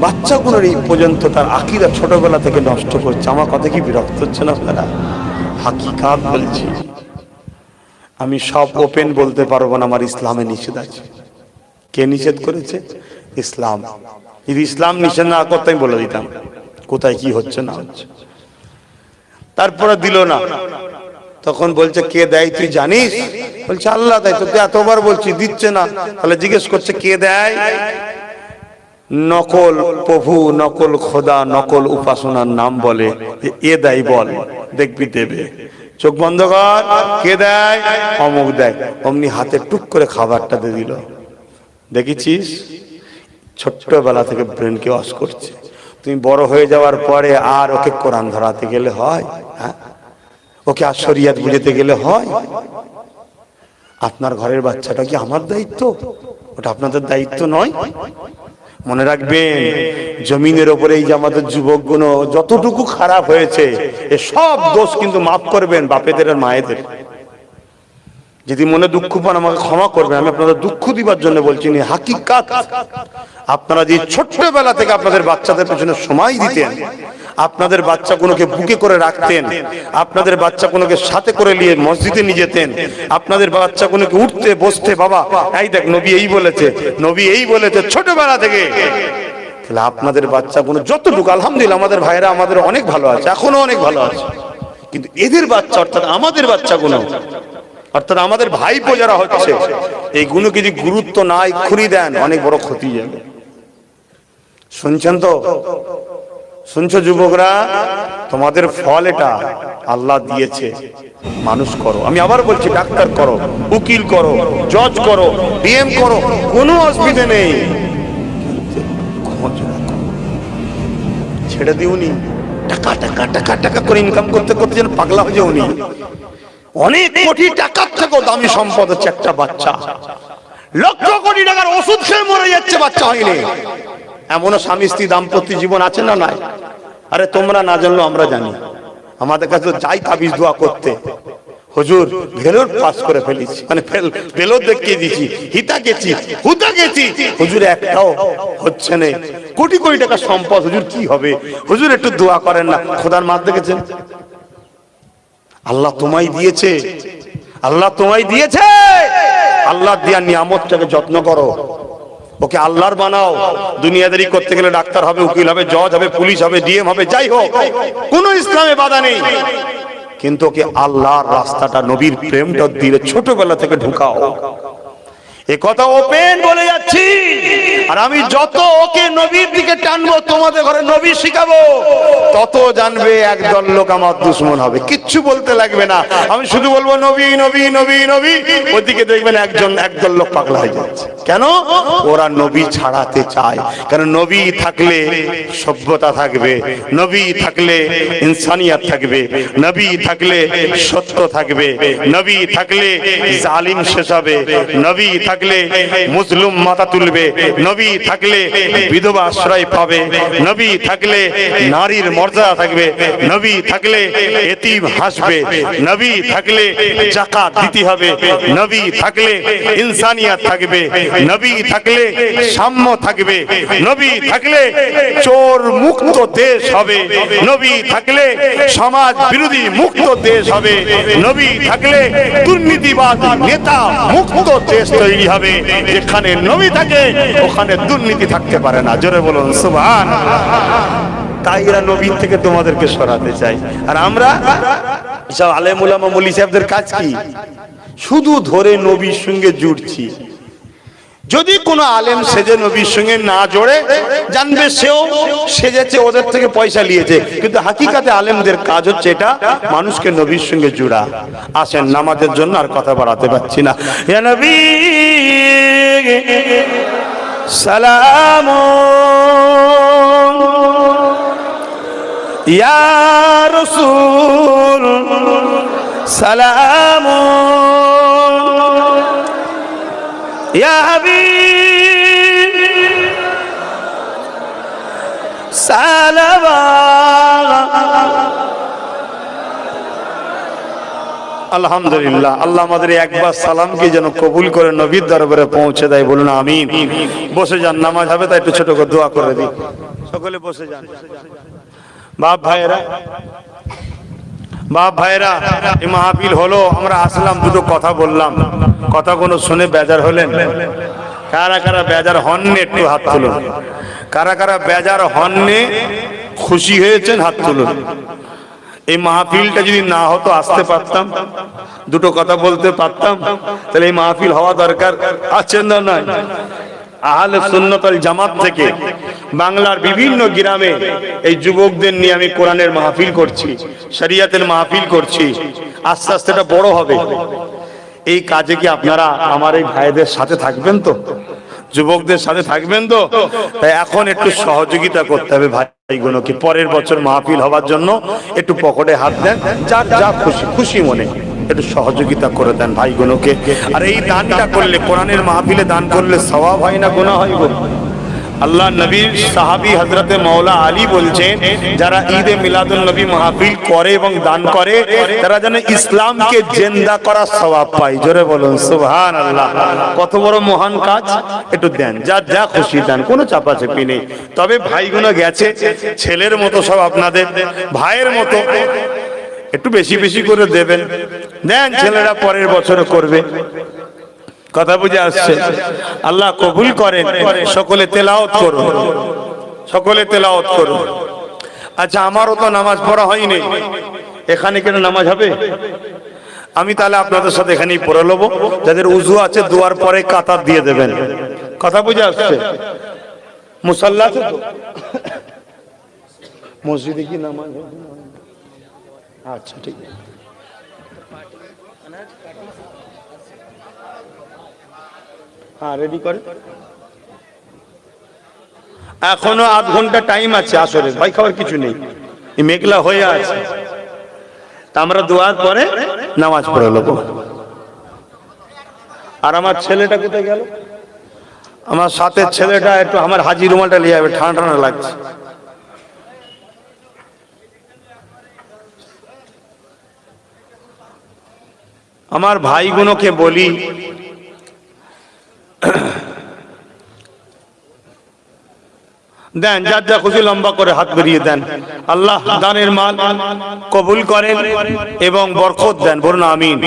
বাচ্চাগুলোর এই পর্যন্ত তার আকীদা ছোটবেলা থেকে নষ্ট করছে। আমার কথা কি বিরক্ত হচ্ছে না আপনারা? হাকিকাত বলছি, আমি সব ওপেন বলতে পারবো না, আমার ইসলামে নিষেধ আছে। কে নিষেধ করেছে? ইসলাম। যদি ইসলাম নিষেধ না করতে আমি বলে দিতাম কোথায় কি হচ্ছে না হচ্ছে। তারপরে দিল না, তখন বলছে কে দেয় তুই জানিস? বলছে আল্লাহ দেয়। তোকে এতবার বলছি দিচ্ছে না, তাহলে জিজ্ঞেস করছে কে দেয়। নকল প্রভু, নকল খোদা, নকল উপাসনার নাম বলে, এ দেয় বল, দেখবি দেবে। চোখ বন্ধ কর, কে দেয়? অমুক দেয়। অমনি হাতে টুক করে খাবারটা দিয়ে দিল। দেখেছিস, ছোট্টবেলা থেকে ব্রেনকে ওয়াশ করছে। তুমি বড় হয়ে যাওয়ার পরে আর ওকে কোরআন ধরাতে গেলে হয়? হ্যাঁ, ওকে আর শরিয়ত বুঝাতে গেলে হয়? আপনার ঘরের বাচ্চাটা কি আমার দায়িত্ব? ওটা আপনাদের দায়িত্ব নয়। মনে রাখবেন, জমিনের ওপরে এই যে আমাদের যুবকগুলো যতটুকু খারাপ হয়েছে, এ সব দোষ কিন্তু মাফ করবেন বাপেদের আর মায়েদের। যদি মনে দুঃখ পান আমাকে ক্ষমা করবেন, আমি আপনাদের দুঃখ দিবার জন্য বলছি না, হাকিকাত। আপনারা যে ছোট্টবেলা থেকে আপনাদের বাচ্চাদের পেছনে সময় দিতেন, আপনাদের বাচ্চাগুলোকে বুকে করে রাখতেন, আপনাদের বাচ্চাগুলোকে সাথে করে নিয়ে মসজিদে নিয়ে যেতেন, আপনাদের বাচ্চাগুলোকে উঠতে বসতে বাবা এই দেখ নবী এই বলেছে, নবী এই বলেছে, ছোটবেলা থেকে তাহলে আপনাদের বাচ্চাগুলো যতটুকু, আলহামদুলিল্লাহ আমাদের ভাইরা আমাদের অনেক ভালো আছে, এখনো অনেক ভালো আছে, কিন্তু এদের বাচ্চা অর্থাৎ আমাদের বাচ্চাগুলো, অর্থাৎ আমাদের ভাইপো যারা হচ্ছে, এইগুলো যদি গুরুত্ব না এক্ষুনি দেন অনেক বড় ক্ষতি যাবে। শুনছেন তো? শুনছো যুবকরা? তোমাদের ফল এটা আল্লাহ দিয়েছে, মানুষ করো। আমি আবার বলছি, ডাক্তার করো, উকিল করো, জজ করো, ডিএম করো, কোনো অসুবিধা নেই, ছেড়ে দিওনি। টাকা টাকা টাকা টাকা করে ইনকাম করতে করতে যেন পাগলা হয়ে যাওনি। অনেক কোটি টাকার থেকেও দামি সম্পদ হচ্ছে একটা বাচ্চা। লক্ষ কোটি টাকার ওষুধ খেয়ে মরে যাচ্ছে, বাচ্চা হয়নি। এমনও স্বামী স্ত্রী দাম্পত্য জীবন আছে না নাই? আরে তোমরা না জানলেও আমরা জানি। আমাদের কাছে যাই তাবিজ দোয়া করতে, হুজুর ভেলোর পাস করে ফেলেছি, মানে ভেলোর দেখিয়ে দিয়েছি, হিতা গেছি, হুতা গেছি, হুজুর একটাও হচ্ছে না। কোটি কোটি টাকা সম্পদ, হুজুর কি হবে? হুজুর একটু দোয়া করেন না। খোদার মার দেখেছেন? আল্লাহ তোমায় দিয়েছে, আল্লাহ তোমায় দিয়েছে। আল্লাহ দেওয়া নিয়ামতটাকে যত্ন করো, ওকে আল্লাহর বানাও। দুনিয়াদারি করতে গেলে ডাক্তার হবে, উকিল হবে, জজ হবে, পুলিশ হবে, ডিএম হবে, যাই হোক, কোনো ইসলামে বাধা নেই, কিন্তু ওকে আল্লাহর রাস্তাটা, নবীর প্রেমটা দিলে ছোটবেলা থেকে ঢুকাও। এ কথা ওপেন বলে যাচ্ছি। আর আমি যত ওকে নবীর দিকে টানবো, তোমাদের ঘরে নবী শিখাবো, তত জানবে একদল লোক আমার দুশ্মন হবে। কিচ্ছু বলতে লাগবে না, আমি শুধু বলবো নবী নবী নবী নবী। ওদিকে দেখবেন একদল লোক পাগলা হয়ে যাচ্ছে। কেন? ওরা নবী ছাড়াতে চায়। কারণ নবী থাকলে সভ্যতা থাকবে, নবী থাকলে ইনসানিয়াত থাকবে, নবী থাকলে সত্য থাকবে, নবী থাকলে জালিম শেষ হবে, নবী থাকলে মুসলিম মাথা তুলবে, নবী থাকলে বিধবা আশ্রয় পাবে, নবী থাকলে নারীর মর্যাদা থাকবে, নবী থাকলে এতিম হাসবে, নবী থাকলে যাকাত দিতে হবে, নবী থাকলে ইনসানিয়াত থাকবে, নবী থাকলে সাম্য থাকবে, নবী থাকলে চোর মুক্ত দেশ হবে, নবী থাকলে সমাজ বিরোধী মুক্ত দেশ হবে, নবী থাকলে দুর্নীতিবাদ নেতা মুক্ত দেশ তৈরি হবে। যেখানে নবী থাকে ওখানে দুর্নীতি থাকতে পারে না। জোরে বলুন সুবহানাল্লাহ। তাই এরা নবীর থেকে তোমাদেরকে সরাতে চাই। আর আমরা সব আলেম উলামা মুলি সাহেবদের কাজ কি? শুধু ধরে নবীর সঙ্গে জুড়ছি। যদি কোনো আলেম সেজে নবীর সঙ্গে না জোড়ে, জানবে সেও সেজেছে, ওদের থেকে পয়সা নিয়েছে। কিন্তু হাকিকাতে আলেমদের কাজ হচ্ছে এটা, মানুষকে নবীর সঙ্গে জুড়া। আসেন নামাজের জন্য আর কথা বাড়াতে পারছি না। ইয়া নবী সালাম, ইয়া রাসূল সালাম, ইয়া হাবিব সালাম। আলহামদুলিল্লাহ, আল্লাহ আমাদের একবার সালামকে যেন কবুল করে নবীর দরবারে পৌঁছে দেয়। বলুন আমিন। বসে যান, নামাজ হবে তাই একটু ছোট করে দোয়া করে দিই। সকলে বসে যান। বাপ ভাইয়েরা, বাপ ভাইয়েরা, এই মাহফিল হলো, আমরা আসলাম, দুটো কথা বললাম, কথাগুলো শুনে বেজার হলেন? কারা কারা বেজার হননি একটু হাত তুলুন। কারা কারা বেজার হননি, খুশি হয়েছেন হাত তুলুন। এই মাহফিলটা যদি না হতো, আসতে পারতাম, দুটো কথা বলতে পারতাম, তাহলে এই মাহফিল হওয়া দরকার আছে না নয়? আহলে সুন্নাত ওয়াল জামাত থেকে বাংলার বিভিন্ন গ্রামে এই যুবকদের নিয়ে আমি কোরআনের মাহফিল করছি, শরিয়াতের মাহফিল করছি। আস্তে আস্তে এটা বড় হবে। এই কাজে কি আপনারা আমার এই ভাইদের সাথে থাকবেন তো? যুবকদের সাথে থাকবেন তো? তাই এখন একটু সহযোগিতা করতে হবে ভাইগুলোকে। পরের বছর মাহফিল হওয়ার জন্য একটু পকেটে হাত দেন, যার যা খুশি খুশি মনে একটু সহযোগিতা করে দেন ভাইগুলোকে। আর এই দানটা করলে, কোরআনের মাহফিলে দান করলে সওয়াব হয় না গুনাহ হয় গো? আল্লাহ নবীর সাহাবী হযরতে মাওলা আলী বলছেন, যারা ঈদে মিলাদুন নবী মাহফিল করে এবং দান করে, তারা যেন ইসলামকে জিন্দা করার সওয়াব পায়। জোরে বলুন সুবহানাল্লাহ। কত বড় মহান কাজ! একটু দেন, যার যা খুশি দেন, কোনো চাপাচাপি নেই। তবে ভাইগুলো গেছে, ছেলের মতো সব আপনাদের ভাইয়ের মতো, একটু বেশি বেশি করে দেবেন। দেন, ছেলেরা পরের বছরে করবে। কথা বুঝে আসছে? আল্লাহ কবুল করেন। সকলে তেলাওয়াত করুন। সকলে তেলাওয়াত করুন। আচ্ছা, আমারও তো নামাজ পড়া হয়নি, এখানে কেন নামাজ হবে? আমি তাহলে আপনাদের সাথে এখানেই পড়ে নেবো। যাদের উজু আছে দুয়ার পরে কাতার দিয়ে দেবেন। কথা বুঝে আসছে? মুসাল্লা আছে তো মসজিদে কি নামাজ হবে? আচ্ছা ঠিক আছে। হ্যাঁ রেডি করে, এখনো আধ ঘন্টা টাইম আছে। আসলে ভয় খাওয়ার কিছু নেই, মেঘলা হয়ে আছে। আমরা দুয়ার পরে নামাজ পড়ে নেবো। আর আমার ছেলেটা কোথায় গেল? আমার সাথে ছেলেটা একটু আমার হাজি রুমালটা নিয়ে যাবে, ঠান্ডা ঠান্ডা লাগছে। আমার ভাইগুলোকে বলি, দেন যার যা খুশি লম্বা করে হাত বেরিয়ে দেন। আল্লাহ দানের মাল কবুল করেন এবং বরকত দেন, বলুন আমিন।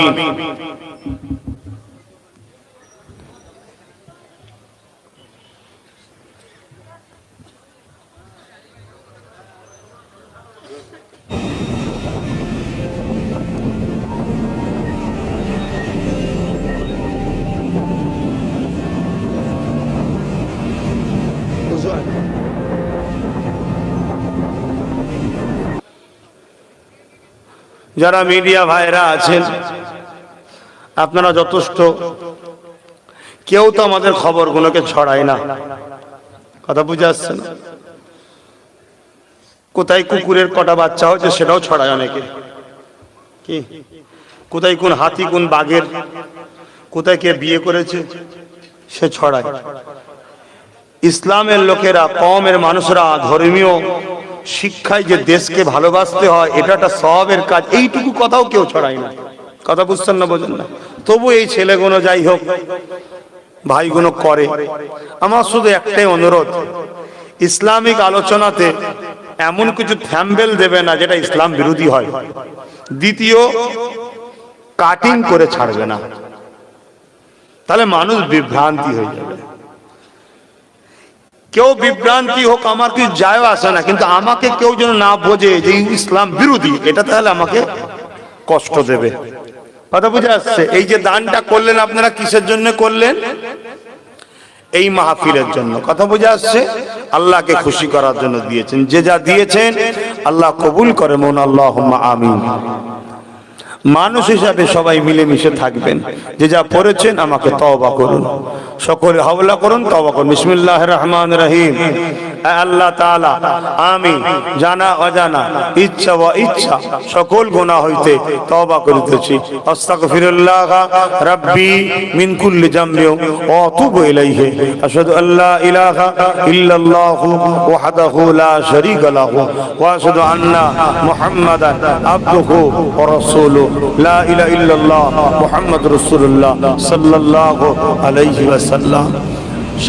যারা মিডিয়া ভাইরা আছেন আপনারা যথেষ্ট, কেউ তো আমাদের খবরগুলোকে ছড়ায় না। কথা বুঝে আসছে না? কোথায় কুকুরের কটা বাচ্চা হচ্ছে সেটাও ছড়ায় অনেকে। কি কোথায় কোন হাতি কোন বাঘের কোথায় কে বিয়ে করেছে সে ছড়ায়। ইসলামের লোকেরা, কওমের মানুষরা ধর্মীয় শিক্ষায় যে দেশকে ভালোবাসতে হয় এটা একটা সওয়াবের কাজ, এইটুকু কথাও কেউ ছড়ায় না। কথা বুঝছেন না? বোঝেন না? তবু এই ছেলেগুলো যাই হোক ভাইগুলো করে। আমার শুধু একটাই অনুরোধ, ইসলামিক আলোচনাতে এমন কিছু থ্যাম্বেল দেবে না যেটা ইসলাম বিরোধী হয়। দ্বিতীয়, কাটিং করে ছাড়বে না, তাহলে মানুষ বিভ্রান্তি হয়ে যাবে। কেউ বিভ্রান্তি হোক আমার কিছু যায় আসে না, কিন্তু আমাকে কেউ যেন না বোঝে যে ইসলাম বিরোধী, এটা তাহলে আমাকে কষ্ট দেবে। কথা বুঝে আসছে? এই যে দানটা করলেন আপনারা কিসের জন্য করলেন? এই মাহফিলের জন্য। কথা বুঝে আসছে? আল্লাহকে খুশি করার জন্য দিয়েছেন। যে যা দিয়েছেন আল্লাহ কবুল করে, মন আল্লাহুম্মা আমিন। মানুষ হিসাবে সবাই মিলেমিশে থাকবেন। যে যা পড়েছেন আমাকে তওবা করুন, সকলে হাওলা করুন, তওবা করুন। বিসমিল্লাহির রহমানির রহিম। আল্লাহ তাআলা, আমি জানা অজানা ইচ্ছা ও ইচ্ছা সকল গুনাহ হইতে তওবা করিতেছি। আস্তাগফিরুল্লাহ রাব্বি মিন কুল্লি যামবি ওয়া আতুবু ইলাইহি। আশহাদু আল্লা ইলাহা ইল্লাল্লাহু ওয়াহদাহু লা শারীকা লাহু ওয়া আশহাদু আন্না মুহাম্মাদান আবদুহু ওয়া রাসূলুহু লা ইলাহা ইল্লাল্লাহ মুহাম্মাদুর রাসূলুল্লাহ সাল্লাল্লাহু আলাইহি ওয়াসাল্লাম।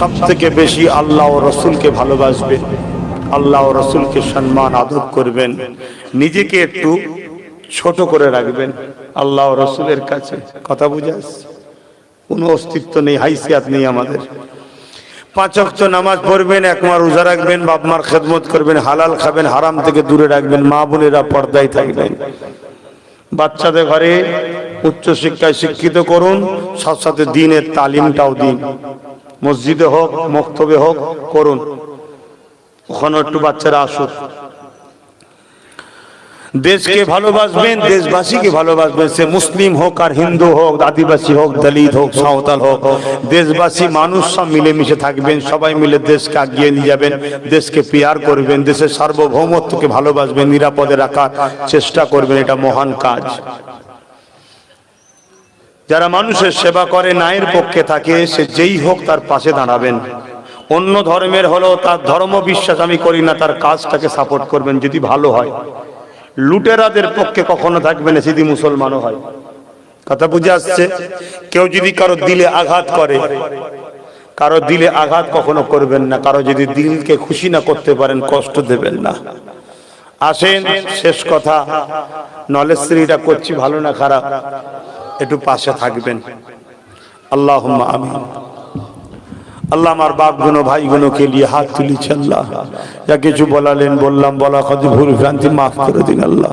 সবথেকে বেশি আল্লাহ ও রসুলকে ভালোবাসবেন, আল্লাহ ও রসুলকে সম্মান আদর করবেন, নিজেকে একটু ছোট করে রাখবেন আল্লাহ ও রসুলের কাছে। কথা বুঝে আসছে? কোনো অস্তিত্ব নেই, হাইসিয়াত নেই আমাদের। 5 ওয়াক্ত নামাজ পড়বেন, একমার রোজা রাখবেন, বাপ মার খেদমত করবেন, হালাল খাবেন, হারাম থেকে দূরে রাখবেন, মা বোনেরা পর্দায় থাকবেন। বাচ্চাদের ঘরে উচ্চ শিক্ষায় শিক্ষিত করুন, সাথে সাথে দ্বীনের তালিমটাও দিন। মসজিদে হোক মক্তবে হোক করুন, ওখানে একটু বাচ্চারা আসুক। দেশকে ভালোবাসবেন, দেশবাসীকে ভালোবাসবেন, সে মুসলিম হোক আর হিন্দু হোক, আদিবাসী হোক, দলিত হোক, সাঁওতাল হোক, দেশবাসী মানুষ সব মিলেমিশে থাকবেন, সবাই মিলে দেশকে এগিয়ে নিয়ে যাবেন, দেশকে পিয়ার করবেন, দেশের সার্বভৌমত্বকে ভালোবাসবেন, নিরাপদে রাখার চেষ্টা করবেন। এটা মহান কাজ। যারা মানুষের সেবা করে, ন্যায়ের পক্ষে থাকে, সে যেই হোক তার পাশে দাঁড়াবেন। অন্য ধর্মের হলো তার ধর্ম বিশ্বাস আমি করি না, তার কাজটাকে সাপোর্ট করবেন যদি ভালো হয়। লুটেরাদের পক্ষে কখনো থাকবে না যদি মুসলমানও হয়। কথা বুঝে আসছে? কেউ যদি কারো দিলে আঘাত করে, কারো দিলে আঘাত কখনো করবেন না। কারো যদি দিলকে খুশি না করতে পারেন, কষ্ট দেবেন না। আসেন, শেষ কথা, নলেজশ্রীটা করছি, ভালো না খারাপ, একটু পাশে থাকবেন। আল্লাহুম্মা আমিন। আল্লাহ আমার বাপ গুনো ভাই গুনোকে নিয়ে হাত তুলেছে আল্লাহ, যা কিছু বলালেন বললাম, বলা কথা ভুল ভ্রান্তি মাফ করে দিন আল্লাহ,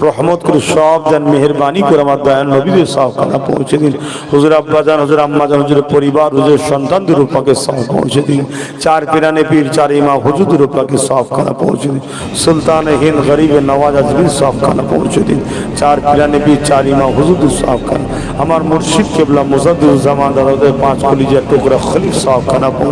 রহমত করে সব দেন, মেহেরবানি করে আমার দয়াল নবীদের সওখানা পৌঁছে দিন। হুজুর আব্বাজান, হুজুর আম্মাজান, হুজুরের পরিবার, হুজুর সন্তানদের উপকে সব পৌঁছে দিন। চার পিরানে পীর, চার ইমাম হুজুরদের উপকে সবখানা পৌঁছে দিন। সুলতান হিন্দ গরিব নওয়াজ আজমির সবখানা পৌঁছে দিন। চার পিরানে পীর, চার ইমাম হুজুরদের সবখানা, আমার মুর্শিদ কেবলা মুজাদ্দুজ্জামান দাদাদের পাঁচ কলিজার টুকরা খলিফ সবখানা পৌঁছে